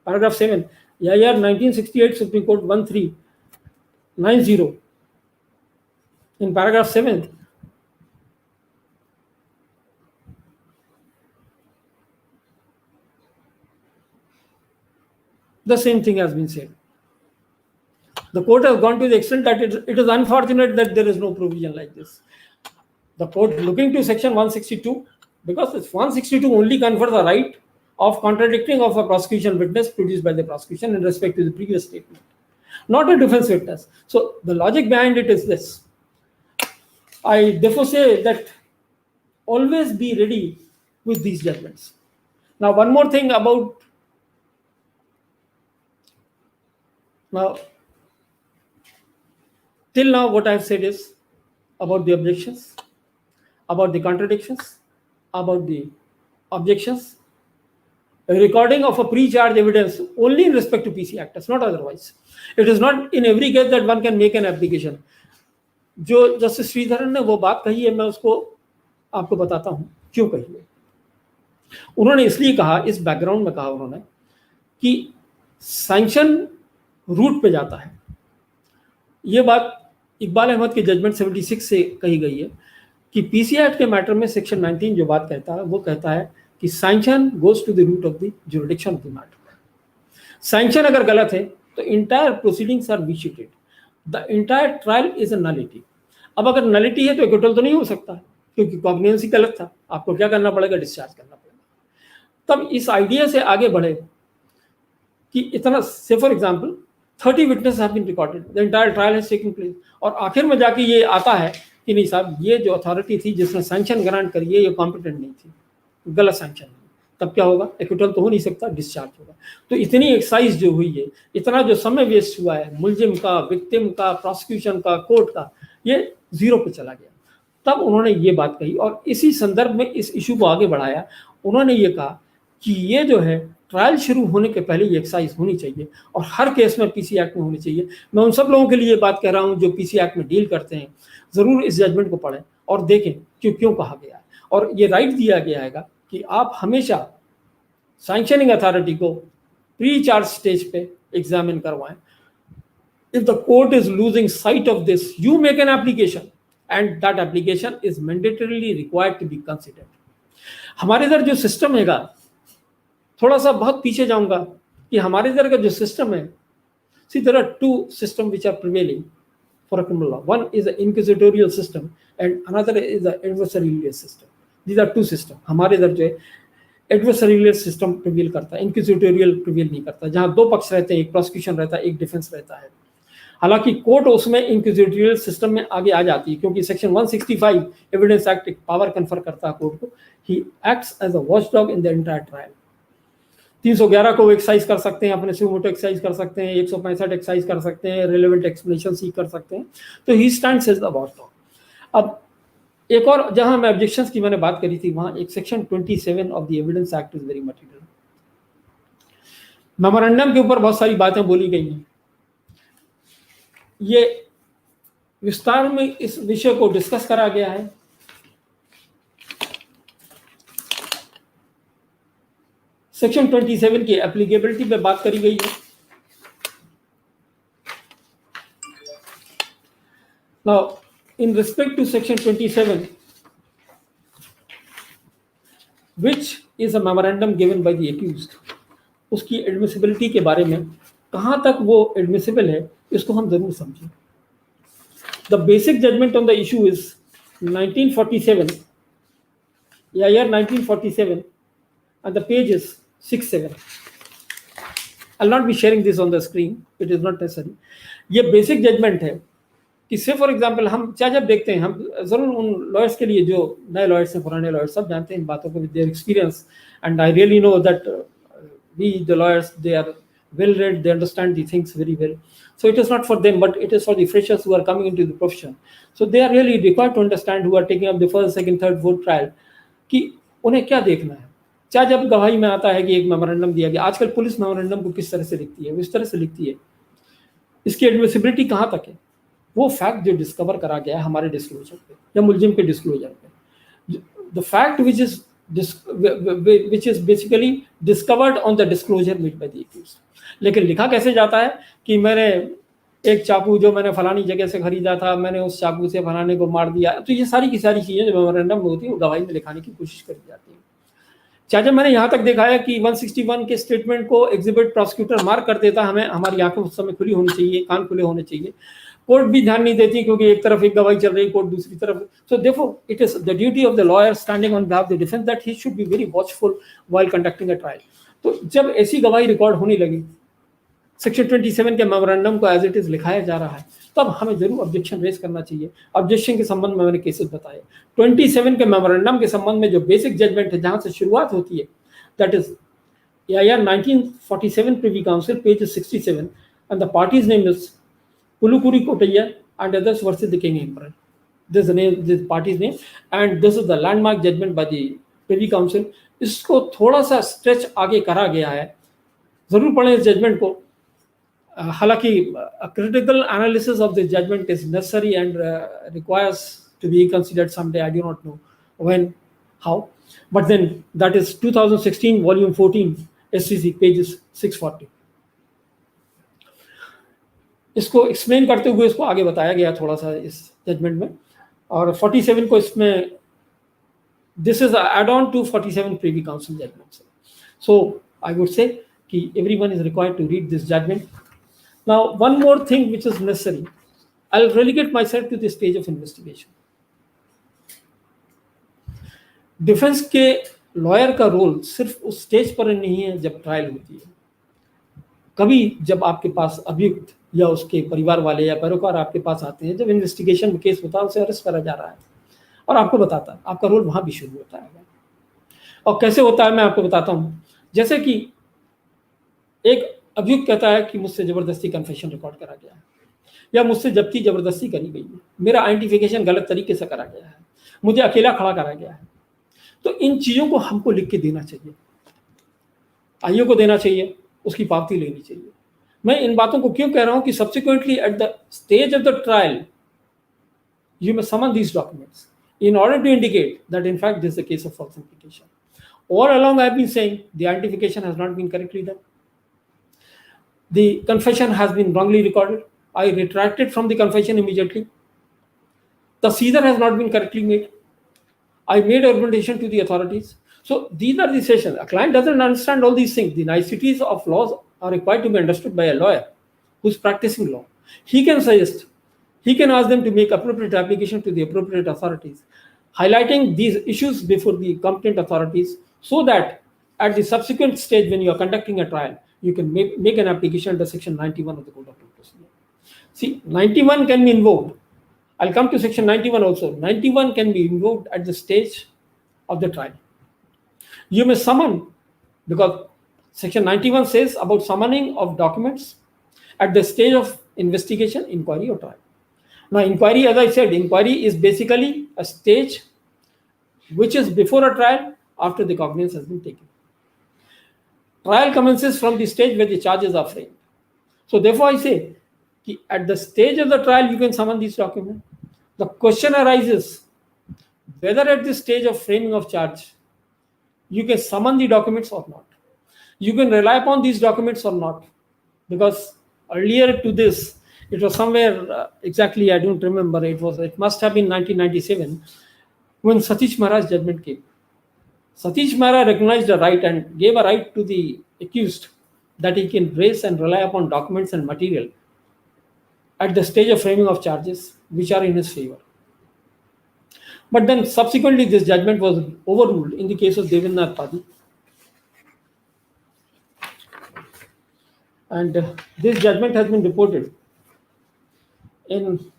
paragraph 7, AIR 1968 Supreme Court 1390, in paragraph 7, the same thing has been said. The court has gone to the extent that it is unfortunate that there is no provision like this. The court, looking to section 162, because this 162 only confers the right of contradicting of a prosecution witness produced by the prosecution in respect to the previous statement, not a defense witness. So the logic behind it is this. I therefore say that always be ready with these judgments. Now, one more thing about till now what I have said is about the objections, about the contradictions, about the objections, a recording of a pre-charge evidence only in respect to PC actors, not otherwise. It is not in every case that one can make an application. जो जस्टिस श्रीधरन ने वो बात कही है, मैं उसको आपको बताता हूँ क्यों कही है. उन्होंने इसलिए कहा, इस बैकग्राउंड में कहा उन्होंने कि सैंक्शन रूट पे जाता है. ये बात इकबाल अहमद के जजमेंट 76 से कही गई है कि पीसी एक्ट के मैटर में सेक्शन 19 जो बात कहता है वो कहता है कि sanction goes to the root of the jurisdiction of the matter. Sanction अगर गलत है तो entire proceedings are vitiated, the entire trial is a nullity. अब अगर नलिटी है तो एक्विटल तो नहीं हो सकता क्योंकि कॉग्निजेंसी गलत था. आपको क्या करना पड़ेगा? डिस्चार्ज करना पड़ेगा. तब इस आइडिया से आगे बढ़े कि इतना, say for example 30 witness have been recorded, the entire trial has taken place, और आखिर में जाके ये आता है कि नहीं साहब, ये जो अथॉरिटी थी जिसने सैंक्शन ग्रांट करी है ये कॉम्पिटेंट नहीं थी, गलत सैंक्शन. तब क्या होगा? एक्विटल तो हो नहीं सकता, डिस्चार्ज होगा. तो इतनी एक्साइज जो हुई है, इतना जो समय वेस्ट हुआ है मुलजिम का, विक्टिम का, प्रोसिक्यूशन का, कोर्ट का, ये जीरो पे चला गया. तब उन्होंने ये बात कही और इसी संदर्भ में इस इशू को आगे बढ़ाया. उन्होंने ये कहा कि ये जो है ट्रायल शुरू होने के पहले ये एक्सरसाइज होनी चाहिए और हर केस में पीसी एक्ट में होनी चाहिए। मैं उन सब लोगों के लिए बात कर रहा हूँ जो पीसी एक्ट में डील करते हैं, ज़रूर इस जजमेंट को पढ़ें और देखें कि क्यों कहा गया है। और ये राइट दिया गया है कि आप हमेशा सैंक्शनिंग अथॉरिटी को प्री चार्ज स्टेज पे एग्जामिन करवाएं। If the court is losing sight of this, you make an application and that application is mandatorily required to be considered. हमारे इधर जो सिस्टम हैगा, थोड़ा सा बहुत पीछे जाऊंगा कि हमारे इधर का जो सिस्टम है, see there are two systems which are prevailing for a criminal law. One is the inquisitorial system and another is the adversarial system. These are two systems. हमारे इधर जो है एडवर्सरियल सिस्टम प्रिवेल करता है, इंक्विजिटोरियल प्रिवेल नहीं करता, जहां दो पक्ष रहते हैं, एक प्रोसिक्यूशन रहता है, एक डिफेंस रहता है। हालांकि कोर्ट उसमें इंक्विजिटोरियल सिस्टम में आगे आ जाती है क्योंकि सेक्शन 165 एविडेंस एक्ट एक पावर कन्फर करता है कोर्ट को। He acts as a watchdog in the entire trial. 311 को एक्सरसाइज कर सकते हैं, अपने सुमोटो एक्सरसाइज कर सकते हैं, 165 एक्सरसाइज कर सकते हैं, रिलेवेंट एक्सप्लेनेशन सीख कर सकते हैं। तो he stands as the watchdog. अब एक और जहां मैं ऑब्जेक्शंस की मैंने बात करी थी, वहां एक section 27 of the evidence act is very material. Memorandum के ऊपर बहुत सारी बातें बोली गई हैं। ये विस्तार में इस विषय को डिस्कस करा गया है। सेक्शन 27 की एप्लीकेबिलिटी पे बात करी गई है। Now in respect to section 27, which is a memorandum given by the accused, उसकी एडमिसिबिलिटी के बारे में कहाँ तक वो एडमिसिबल है इसको हम जरूर समझें। The basic judgment on the issue is 1947, या year 1947 and the page is 67. I'll not be sharing this on the screen, it is not necessary. ये बेसिक जजमेंट है कि से फॉर एग्जाम्पल हम चाहे जब देखते हैं, हम जरूर उन लॉयर्स के लिए जो नए लॉयर्स हैं, पुराने लॉयर्स सब जानते हैं इन बातों को with their experience, and I really know that we the lawyers they are well read, they understand the things very well. So it is not for them, but it is for the freshers who are coming into the profession. So they are really required to understand, who are taking up the first, second, third, fourth trial, कि उन्हें क्या देखना है. चाहे जब गवाही में आता है कि एक मेमोरेंडम दिया गया, आजकल पुलिस मेमोरेंडम को किस तरह से लिखती है, वो इस तरह से लिखती है, इसकी एडमिसिबिलिटी कहाँ तक है, वो फैक्ट जो डिस्कवर करा गया है हमारे डिस्क्लोजर पे या मुलजिम के डिस्क्लोजर पे, the fact which is basically discovered on the disclosure made by the accused. लेकिन लिखा कैसे जाता है कि मैंने एक चाकू जो मैंने फलानी जगह से खरीदा था, मैंने उस चाकू से फलाने को मार दिया. तो ये सारी की सारी चीजें जो मेमोरेंडम में होती है वो गवाही में लिखाने की कोशिश करी जाती है. चाचा मैंने यहाँ तक देखा है कि 161 के स्टेटमेंट को एग्जिबिट प्रोसिक्यूटर मार्क कर देता, हमें हमारी आंखें उस समय खुली होनी चाहिए, कान खुले होने चाहिए. कोर्ट भी ध्यान नहीं देती क्योंकि एक तरफ एक गवाही चल रही, कोर्ट दूसरी तरफ. So therefore it is the duty of the lawyer standing on behalf of the defence that he should be very watchful while conducting a trial. तो जब ऐसी गवाही रिकॉर्ड होने लगी, सेक्शन 27 के मेमोरेंडम को एज इट इज लिखाया जा रहा है, तब हमें जरूर ऑब्जेक्शन रेज करना चाहिए. ऑब्जेक्शन के संबंध में मैंने केसेस बताए. 27 के मेमोरेंडम के संबंध में जो बेसिक जजमेंट है, जहां से शुरुआत होती है, दैट इज या 1947 privy council page 67 and the parties name is Pulukuri Kotaiya and others versus the King Emperor. This is the name, this party's name, and this is the landmark judgment by the Privy Council. इसको थोड़ा सा स्ट्रेच आगे करा गया है, जरूर पढ़ें इस जजमेंट को. हालांकि critical analysis of this judgment is necessary and requires to be considered someday. I do not know when, how, but then that is 2016 volume 14 SCC pages 640. इसको एक्सप्लेन करते हुए इसको आगे बताया गया थोड़ा सा इस जजमेंट में. और 47 को इसमें this is add on to 47 Privy Council judgment. So I would say कि everyone is required to read this judgment. Now one more thing which is necessary, I will relegate myself to the stage of investigation. Defence के लॉयर का रोल सिर्फ उस स्टेज पर नहीं है जब ट्रायल होती है. कभी जब आपके पास अभियुक्त या उसके परिवार वाले या पैरोकार आपके पास आते हैं, जब इन्वेस्टिगेशन में केस होता है, उसे अरेस्ट करा जा रहा है और आपको बताता है, आपका रोल वहां भी शुरू होता है. और कैसे होता है मैं आपको बताता हूं. जैसे कि एक अभियुक्त कहता है कि मुझसे जबरदस्ती कन्फेशन रिकॉर्ड करा गया है, या मुझसे जब्ती जबरदस्ती करी गई है, मेरा आइडेंटिफिकेशन गलत तरीके से करा गया है, मुझे अकेला खड़ा करा गया है. तो इन चीजों को हमको लिख के देना चाहिए. आईओ को देना चाहिए, उसकी पावती लेनी चाहिए। मैं इन बातों को क्यों कह रहा हूं कि subsequently at the stage of the trial you may summon these documents in order to indicate that in fact this is a case of false implication. All along I have been saying the identification has not been correctly done. The confession has been wrongly recorded. I retracted from the confession immediately. The seizure has not been correctly made. I made a recommendation to the authorities. So these are the sessions. A client doesn't understand all these things. The niceties of laws are required to be understood by a lawyer who's practicing law. He can suggest, he can ask them to make appropriate application to the appropriate authorities, highlighting these issues before the competent authorities so that at the subsequent stage when you are conducting a trial, you can make an application under section 91 of the Code of Procedure. See, 91 can be invoked. I'll come to section 91 also. 91 can be invoked at the stage of the trial. You may summon, because section 91 says about summoning of documents at the stage of investigation, inquiry or trial. Now, inquiry, as I said, inquiry is basically a stage which is before a trial after the cognizance has been taken. Trial commences from the stage where the charges are framed. So therefore, I say, at the stage of the trial, you can summon these documents. The question arises whether at the stage of framing of charge, you can summon the documents or not. You can rely upon these documents or not. Because earlier to this, it was somewhere exactly, I don't remember, it must have been 1997 when Satish Maharaj's judgment came. Satish Maharaj recognized a right and gave a right to the accused that he can raise and rely upon documents and material at the stage of framing of charges which are in his favor. But then subsequently this judgment was overruled in the case of Devendranath Padi. And this judgment has been reported in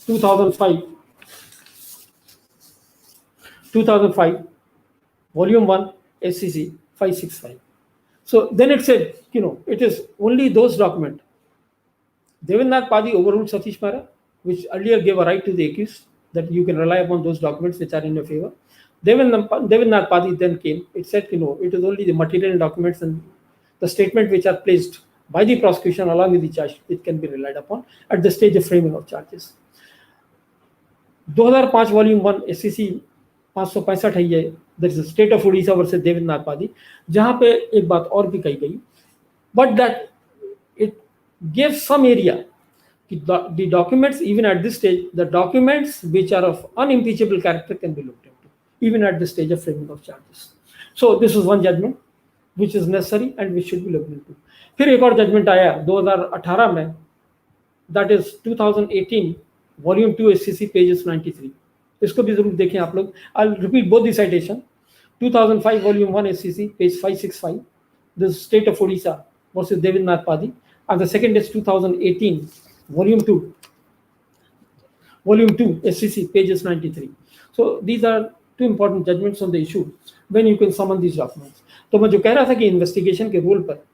2005, volume 1, SCC 565. So then it said, it is only those documents. Devendranath Padi overruled Satish Maharaj, which earlier gave a right to the accused that you can rely upon those documents which are in your favor. Devendranath Padi then came. It said, it is only the material documents and the statement which are placed by the prosecution along with the charge which can be relied upon at the stage of framing of charges. 2005 volume 1 SCC 565 है ये, that is the state of Odisha versus Devendranath Padi, जहाँ पे एक बात और भी कही गई, but that it gives some area. The documents, even at this stage, the documents which are of unimpeachable character can be looked into, even at the stage of framing of charges. So this is one judgment which is necessary and which should be looked into. फिर एक और जजमेंट आया 2018 में, that is 2018 volume 2 SCC pages 93. इसको भी जरूर देखें आप लोग. I'll repeat both the citation. 2005 volume 1 SCC page 565, the state of Odisha versus Devendranath Padi, and the second is 2018 volume 2 SCC pages 93. So these are two important judgments on the issue when you can summon these documents. तो मैं जो कह रहा था कि इन्वेस्टिगेशन के रोल पर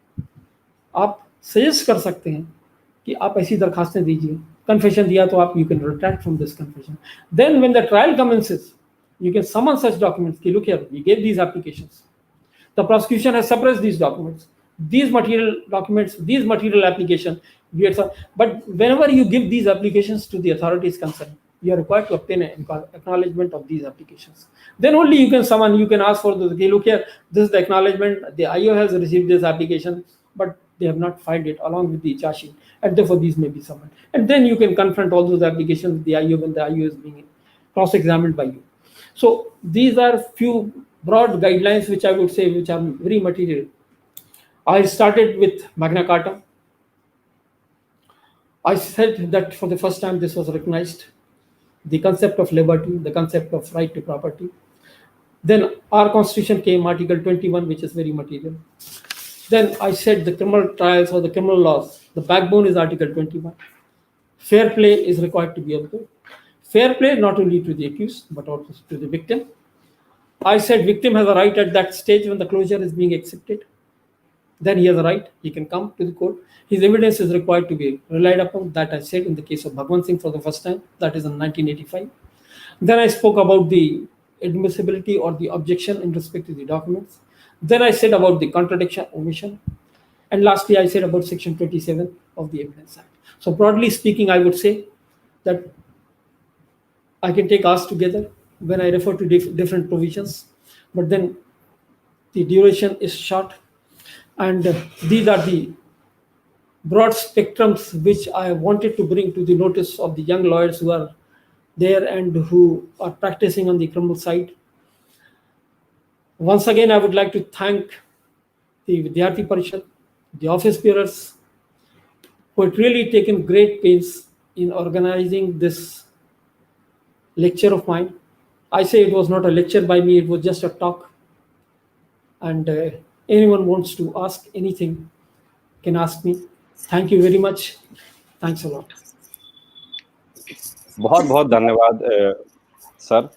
आप सजेस्ट कर सकते हैं कि आप ऐसी दरखास्तें दीजिए. कन्फेशन दिया तो आप, you can retract from this confession. Then when the trial commences, you can summon such documents. कि look here, we gave these applications. The prosecution has suppressed these documents. These material documents, these material application, but whenever you give these applications to the authorities concerned, you are required to obtain an acknowledgement of these applications. Then only you can summon, you can ask for the, okay, look here, this is the acknowledgement, the IO has received this application, but they have not filed it along with the charge sheet, and therefore these may be summoned. And then you can confront all those applications with the IO when the IO is being cross-examined by you. So these are few broad guidelines which I would say which are very material. I started with Magna Carta. I said that for the first time this was recognized, the concept of liberty, the concept of right to property. Then our constitution came, Article 21, which is very material. Then I said the criminal trials or the criminal laws, the backbone is Article 21. Fair play is required to be observed. Fair play not only to the accused, but also to the victim. I said victim has a right at that stage when the closure is being accepted. Then he has a right, he can come to the court. His evidence is required to be relied upon. That I said in the case of Bhagwan Singh for the first time, that is in 1985. Then I spoke about the admissibility or the objection in respect to the documents. Then I said about the contradiction, omission. And lastly, I said about Section 27 of the Evidence Act. So broadly speaking, I would say that I can take hours together when I refer to different provisions, but then the duration is short. And these are the broad spectrums which I wanted to bring to the notice of the young lawyers who are there and who are practicing on the criminal side. Once again, I would like to thank the Vidyarthi Parishad, the office bearers, who had really taken great pains in organizing this lecture of mine. I say it was not a lecture by me, it was just a talk. And anyone wants to ask anything can ask me. Thank you very much. Thanks a lot. बहुत बहुत धन्यवाद सर,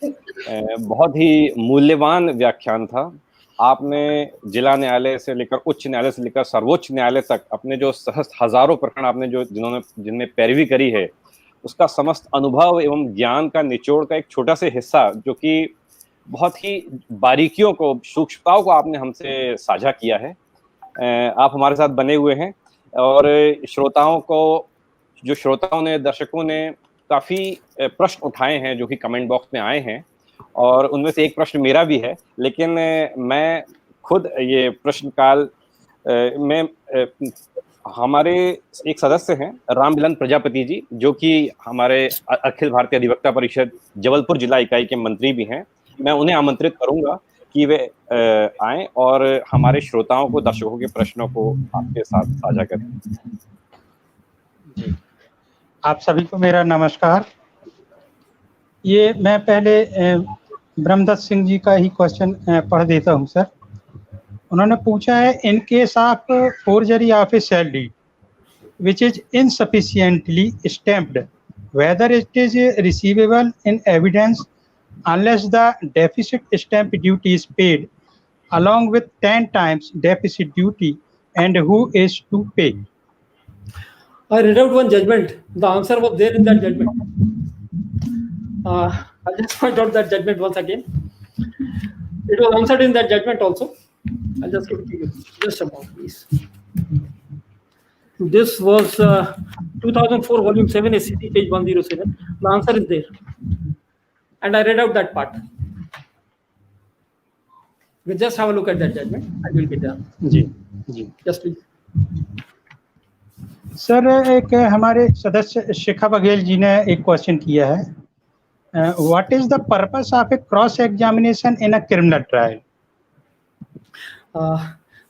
बहुत ही मूल्यवान व्याख्यान था। आपने जिला न्यायालय से लेकर उच्च न्यायालय से लेकर सर्वोच्च न्यायालय तक अपने जो हजारों प्रकरण आपने जो जिनमें पैरवी करी है, उसका समस्त अनुभव एवं ज्ञान का निचोड़ का एक छोटा सा हिस्सा, जो कि बहुत ही बारीकियों को, सूक्ष्मताओं को आपने हमसे साझा किया है। आप हमारे साथ बने हुए हैं और श्रोताओं ने, दर्शकों ने काफी प्रश्न उठाए हैं जो कि कमेंट बॉक्स में आए हैं, और उनमें से एक प्रश्न मेरा भी है, लेकिन मैं खुद ये प्रश्न काल में हमारे एक सदस्य हैं रामबिलन प्रजापति जी, जो कि हमारे अखिल भारतीय अधिवक्ता परिषद जबलपुर जिला इकाई के मंत्री भी हैं। मैं उन्हें आमंत्रित करूंगा कि वे आएं और हमारे श्रोताओं को, दर्शकों के प्रश्नों को आपके साथ साझा करें। जी, आप सभी को मेरा नमस्कार। ये मैं पहले ब्रह्मदत्त सिंह जी का ही क्वेश्चन पढ़ देता हूं सर। उन्होंने पूछा है, in case of forgery of a sale deed which is insufficiently stamped, whether it is receivable in evidence unless the deficit stamp duty is paid along with 10 times deficit duty, and who is to pay? I read out one judgment. The answer was there in that judgment. I'll just point out that judgment once again. It was answered in that judgment also. I'll just give it to you. Just a moment, please. This was 2004, volume 7, SCC, page 107. The answer is there. And I read out that part. We'll just have a look at that judgment and we'll get done. जी जी, Just please. सर एक हमारे सदस्य शिखा बघेल जी ने एक क्वेश्चन किया है, what is the purpose of A cross examination in a criminal trial?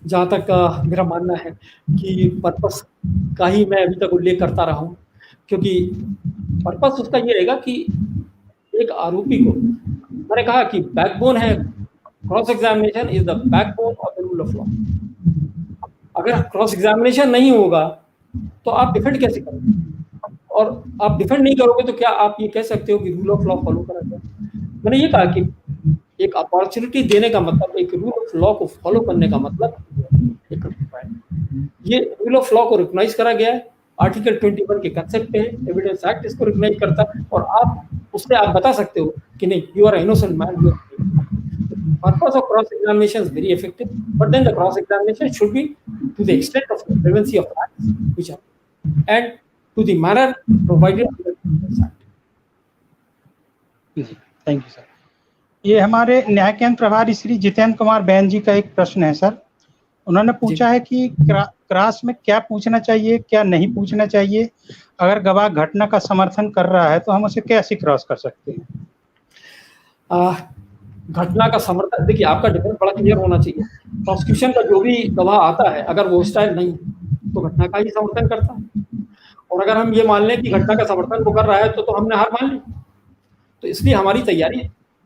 जहाँ तक मेरा मानना है कि पर्पस का ही मैं अभी तक उल्लेख करता रहा हूँ, क्योंकि पर्पस उसका ये रहेगा कि एक आरोपी को, मैंने कहा कि बैकबोन है, cross examination is the backbone of the rule of law. अगर क्रॉस एग्जामिनेशन नहीं होगा तो आप डिफेंड कैसे करोगे, और आप डिफेंड नहीं करोगे तो क्या आप ये कह सकते हो कि रूल ऑफ लॉ फॉलो करा जाए? मैंने ये कहा कि एक अपॉर्चुनिटी देने का मतलब, एक रूल ऑफ लॉ को फॉलो करने का मतलब, ये रूल ऑफ लॉ को रिकॉग्नाइज करा गया है, आर्टिकल 21 के कंसेप्ट पे है, एविडेंस एक्ट इसको रिकॉग्नाइज करता है, और आप उससे आप बता सकते हो कि नहीं, you are innocent man, you are. Purpose of cross examination is very effective, but then the cross examination should be to the extent of the relevancy of facts which are, and to the manner provided in the Evidence Act. Thank you sir. ये हमारे न्याय केंद्र प्रभारी श्री जितेंद्र कुमार बैन जी का एक प्रश्न है सर। उन्होंने पूछा है कि क्रॉस में क्या पूछना चाहिए, क्या नहीं पूछना चाहिए, अगर गवाह घटना का समर्थन कर रहा है तो हम उसे कैसे क्रॉस कर सकते हैं? घटना का समर्थन, देखिए आपका डिफेंस बड़ा क्लियर होना चाहिए। प्रोसिक्यूशन का जो भी गवाह आता है, अगर वो स्टाइल नहीं तो घटना का ही समर्थन करता है, और अगर हम ये मान लें कि घटना का समर्थन वो कर रहा है तो हमने हार मान ली। तो इसलिए हमारी तैयारी,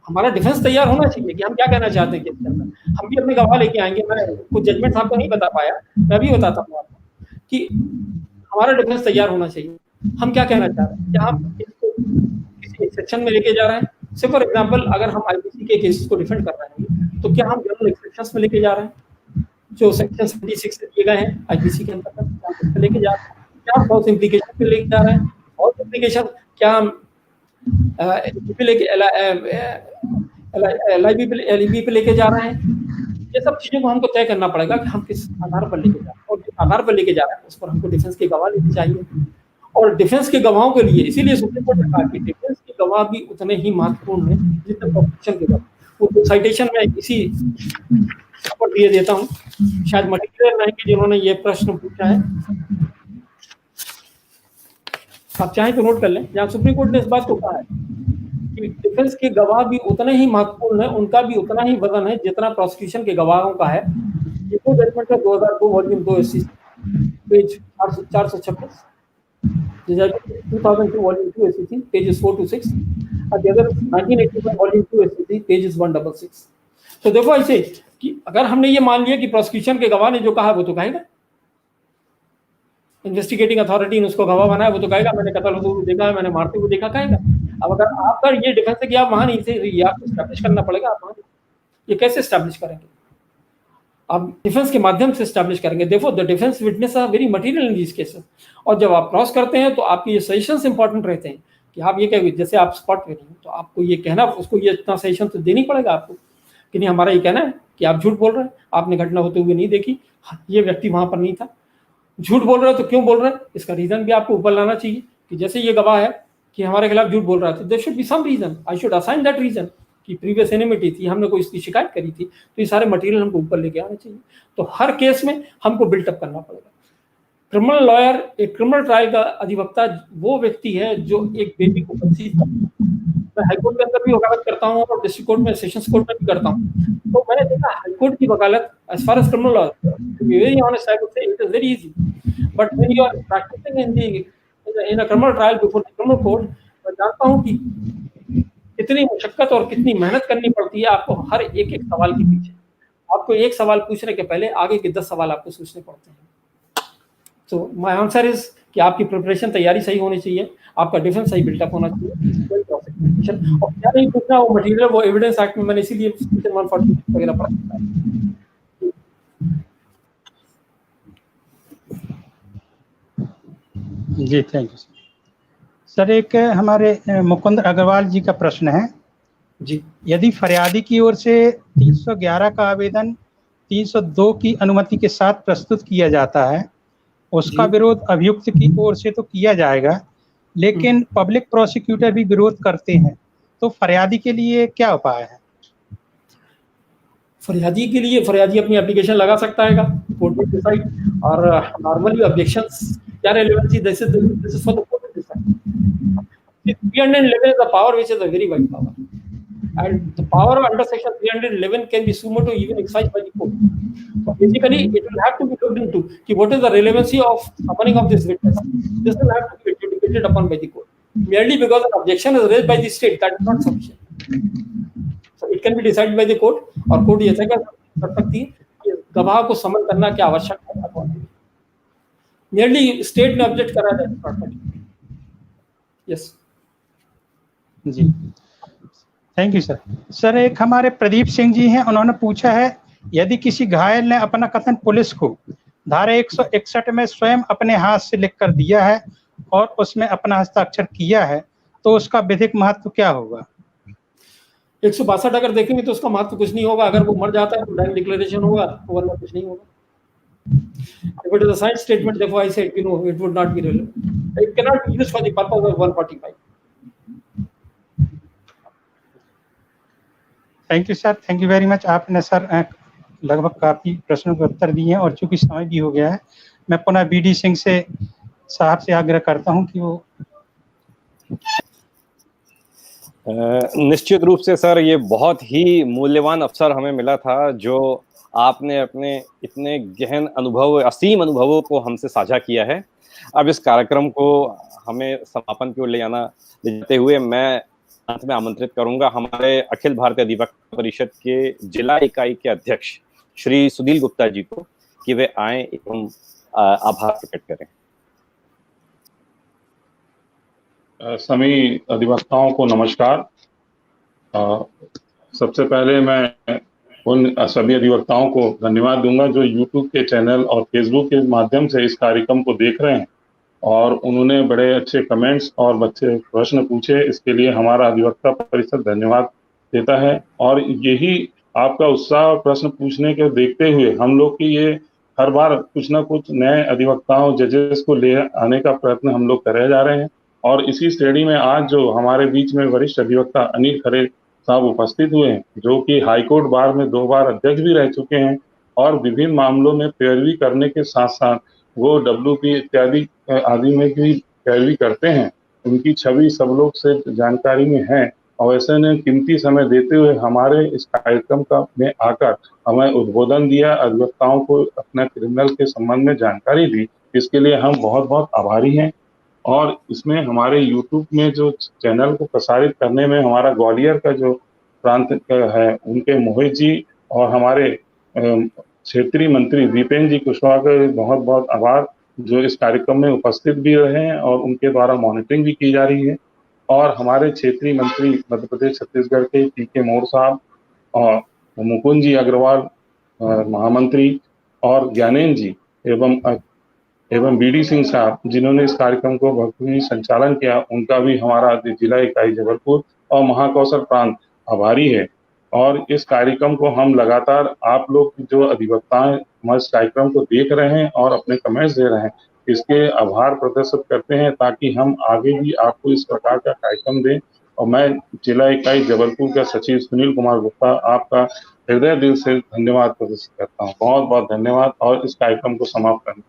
हमारा डिफेंस तैयार होना चाहिए कि हम क्या कहना चाहते हैं केस के अंदर। हम भी अपने गवाह लेके आएंगे। मैं कुछ जजमेंट आपको नहीं बता पाया, मैं भी बताता हूँ आपको कि हमारा डिफेंस तैयार होना चाहिए। हम क्या कहना चाह रहे हैं, क्या हम इसको किसी सेक्शन में लेके जा रहे हैं? से फॉर एग्जाम्पल, अगर हम आईपीसी के केसेस को डिफेंड कर रहे हैं तो क्या हम जनरल एक्सेप्शंस में लेके जा रहे हैं जो सेक्शन 76 से दिए गए हैं आईपीसी के अंतर्गत लेके जा रहे हैं? क्या हम फॉल्स इम्प्लीकेशन पे लेके जा रहे हैं? फॉल्स इम्प्लीकेशन क्या हम एलआईबी पे लेके जा रहे हैं? ये सब चीजों को हमको तय करना पड़ेगा कि हम किस आधार पर लेके जा रहे हैं, और जिस आधार पर लेके जा रहे हैं उस पर हमको डिफेंस के गवाह लेने चाहिए। और डिफेंस के गवाहों के लिए इसीलिए सुप्रीम कोर्ट ने कहा कि डिफेंस के गवाह भी उतने ही महत्वपूर्ण हैं जितने प्रोसिक्यूशन के गवाह। वो साइटेशन में इसी पर दिए देता हूँ, शायद मटेरियल नहीं कि जिन्होंने ये प्रश्न पूछा है, आप चाहें तो नोट कर लें। जहाँ सुप्रीम कोर्ट ने इस बात को कहा है कि डिफेंस के गवाह भी उतने ही महत्वपूर्ण है, उनका भी उतना ही वजन है जितना प्रोसिक्यूशन के गवाहों का है। ये तो जजमेंट है 2002 volume 2 SC page 426, 2002 volume 2 SC pages 4 to 6, और the other 1981 volume 2 SC pages 166। तो देखो ऐसे कि अगर हमने ये मान लिया कि प्रोसिक्यूशन के गवाह ने जो कहा वो तो कहेगा, इन्वेस्टिगेटिंग अथॉरिटी ने उसको गवाह बनाया वो तो कहेगा मैंने कत्ल होते हुए देखा है, मैंने मारते हुए देखा, कहेगा। अब अगर आपका ये डिफेंस है कि आप वहां नहीं थे, ये आपको एस्टैब्लिश करना पड़ेगा, आप वहां, ये कैसे एस्टैब्लिश करेंगे? आप डिफेंस के माध्यम से एस्टैब्लिश करेंगे। देखो the defence witness are very material in these cases, और जब आप क्रॉस करते हैं तो आपके ये सजेशंस इंपॉर्टेंट रहते हैं कि आप ये कहेंगे, जैसे आप स्पॉट पे नहीं तो आपको ये कहना, उसको ये इतना सजेशन तो देनी पड़ेगा आपको कि नहीं हमारा ये कहना है कि आप झूठ बोल रहे हैं, आपने घटना होते हुए नहीं देखी, ये व्यक्ति वहां पर नहीं था, झूठ बोल रहे हो तो क्यों बोल रहे हैं, इसका रीजन भी आपको ऊपर लाना चाहिए कि जैसे ये गवाह है कि हमारे खिलाफ झूठ बोल रहा था, there should be some reason, I should assign that reason कि प्रीवियस एनिमिटी थी, हमने कोई इसकी शिकायत करी थी, तो ये सारे मटेरियल हमको ऊपर लेके आने चाहिए। तो हर केस में हमको बिल्टअप करना पड़ेगा। क्रिमिनल लॉयर, एक क्रिमिनल ट्रायल का अधिवक्ता वो व्यक्ति है जो एक बेबी को कंसीव करता है। मैं हाईकोर्ट के अंदर भी वकालत करता हूँ और डिस्ट्रिक्ट कोर्ट में, सेशंस कोर्ट में भी करता हूँ। तो मैंने देखा हाईकोर्ट की वकालत as far as criminal law, to be very honest I would say it is very easy, but when you are practising in a criminal trial before the criminal court, मैं जानता हूँ कि कितनी मुशक्कत और कितनी मेहनत करनी पड़ती है आपको हर एक एक सवाल के पीछे। आपको एक सवाल पूछने के पहले आगे के 10 सवाल आपको सोचने पड़ते हैं। तो माय आंसर इज कि आपकी प्रिपरेशन, तैयारी सही होनी चाहिए, आपका डिफेंस सही बिल्टअप होना चाहिए, और क्या नहीं पूछना वो मटेरियल, वो एविडेंस एक्ट में मैंने इसीलिए 140 वगैरह पढ़ा है। जी थैंक यू सर। एक हमारे मुकुंद अग्रवाल जी का प्रश्न है जी, यदि फरियादी की ओर से 311 का आवेदन 302 की अनुमति के साथ प्रस्तुत किया जाता है, उसका विरोध अभियुक्त की ओर से तो किया जाएगा, लेकिन पब्लिक प्रोसिक्यूटर भी विरोध करते हैं, तो फरियादी के लिए क्या उपाय है? फरियादी के लिए, फरियादी अपनी एप्लीकेशन लगा सकता है कोर्ट में डिसाइड, और नॉर्मली ऑब्जेक्शंस क्या relevancy, this is for the court to decide. 311 is a power which is a very wide power, and the power under section 311 can be sumo to even exercised by the court. So basically it will have to be looked into कि what is the relevancy of summoning of this witness. This will have to be adjudicated upon by the court. Merely because an objection is raised by the state, that is not sufficient. So it can be decided by the court, और कोर्ट ये तय कर सकती है कि गवाह को समन करना क्या आवश्यक है। Merely स्टेट ने ऑब्जेक्ट करा है। यस जी थैंक यू सर। सर एक हमारे प्रदीप सिंह जी हैं, उन्होंने पूछा है यदि किसी घायल ने अपना कथन पुलिस को धारा 161 में स्वयं अपने हाथ से लिख कर दिया है और उसमें अपना हस्ताक्षर किया है, तो उसका विधिक महत्व क्या होगा? 162 अगर देखेंगे तो उसका महत्व कुछ नहीं होगा। अगर वो मर जाता है तो डायरेक्ट डिक्लेरेशन होगा, वरना कुछ नहीं होगा। If it is a signed statement, therefore I said, it would not be relevant. It cannot be used for the purpose of 145. Thank you sir, thank you very much. आपने सर लगभग काफ़ी प्रश्नों के उत्तर दिए हैं, और चूंकि समय भी हो गया है, मैं पुनः BD सिंह से साहब से आग्रह करता हूं कि वो निश्चित रूप से सर ये बहुत ही मूल्यवान अवसर हमें मिला था, जो आपने अपने इतने गहन अनुभव, असीम अनुभवों को हमसे साझा किया है। अब इस कार्यक्रम को हमें समापन की ओर ले जाते हुए मैं अंत में आमंत्रित करूंगा हमारे अखिल भारतीय अधिवक्ता परिषद के जिला इकाई के अध्यक्ष श्री सुनील गुप्ता जी को कि वे आए एवं आभार प्रकट करें। सभी अधिवक्ताओं को नमस्कार। सबसे पहले मैं उन सभी अधिवक्ताओं को धन्यवाद दूंगा जो YouTube के चैनल और Facebook के माध्यम से इस कार्यक्रम को देख रहे हैं, और उन्होंने बड़े अच्छे कमेंट्स और अच्छे प्रश्न पूछे। इसके लिए हमारा अधिवक्ता परिषद धन्यवाद देता है, और यही आपका उत्साह और प्रश्न पूछने के देखते हुए हम लोग की ये हर बार कुछ ना कुछ नए अधिवक्ताओं जजेस को ले आने का प्रयत्न हम लोग करे जा रहे हैं। और इसी श्रेणी में आज जो हमारे बीच में वरिष्ठ अधिवक्ता अनिल खरे साहब उपस्थित हुए हैं, जो कि हाईकोर्ट बार में 2 बार अध्यक्ष भी रह चुके हैं और विभिन्न मामलों में पैरवी करने के साथ साथ वो WP इत्यादि आदि में भी पैरवी करते हैं। उनकी छवि सब लोग से जानकारी में है और ऐसे ने कीमती समय देते हुए हमारे इस कार्यक्रम का में आकर हमें उद्बोधन दिया, अधिवक्ताओं को अपने क्रिमिनल के संबंध में जानकारी दी। इसके लिए हम बहुत बहुत आभारी हैं। और इसमें हमारे YouTube में जो चैनल को प्रसारित करने में हमारा ग्वालियर का जो प्रांत है उनके मोहित जी और हमारे क्षेत्रीय मंत्री दीपेंद्र जी कुशवाहा का बहुत बहुत आभार, जो इस कार्यक्रम में उपस्थित भी रहे हैं और उनके द्वारा मॉनिटरिंग भी की जा रही है। और हमारे क्षेत्रीय मंत्री मध्य प्रदेश छत्तीसगढ़ के TK मोर साहब और मुकुंद जी अग्रवाल महामंत्री और ज्ञानेंद्र जी एवं BD सिंह साहब जिन्होंने इस कार्यक्रम को बखूबी संचालन किया, उनका भी हमारा जिला इकाई जबलपुर और महाकौशल प्रांत आभारी है। और इस कार्यक्रम को हम लगातार आप लोग जो अधिवक्ताएं हमारे इस कार्यक्रम को देख रहे हैं और अपने कमेंट्स दे रहे हैं, इसके आभार प्रदर्शित करते हैं ताकि हम आगे भी आपको इस प्रकार का कार्यक्रम दें। और मैं जिला इकाई जबलपुर का सचिव सुनील कुमार गुप्ता आपका हृदय दिल से धन्यवाद प्रदर्शित करता हूँ। बहुत बहुत धन्यवाद और इस कार्यक्रम को समाप्त करने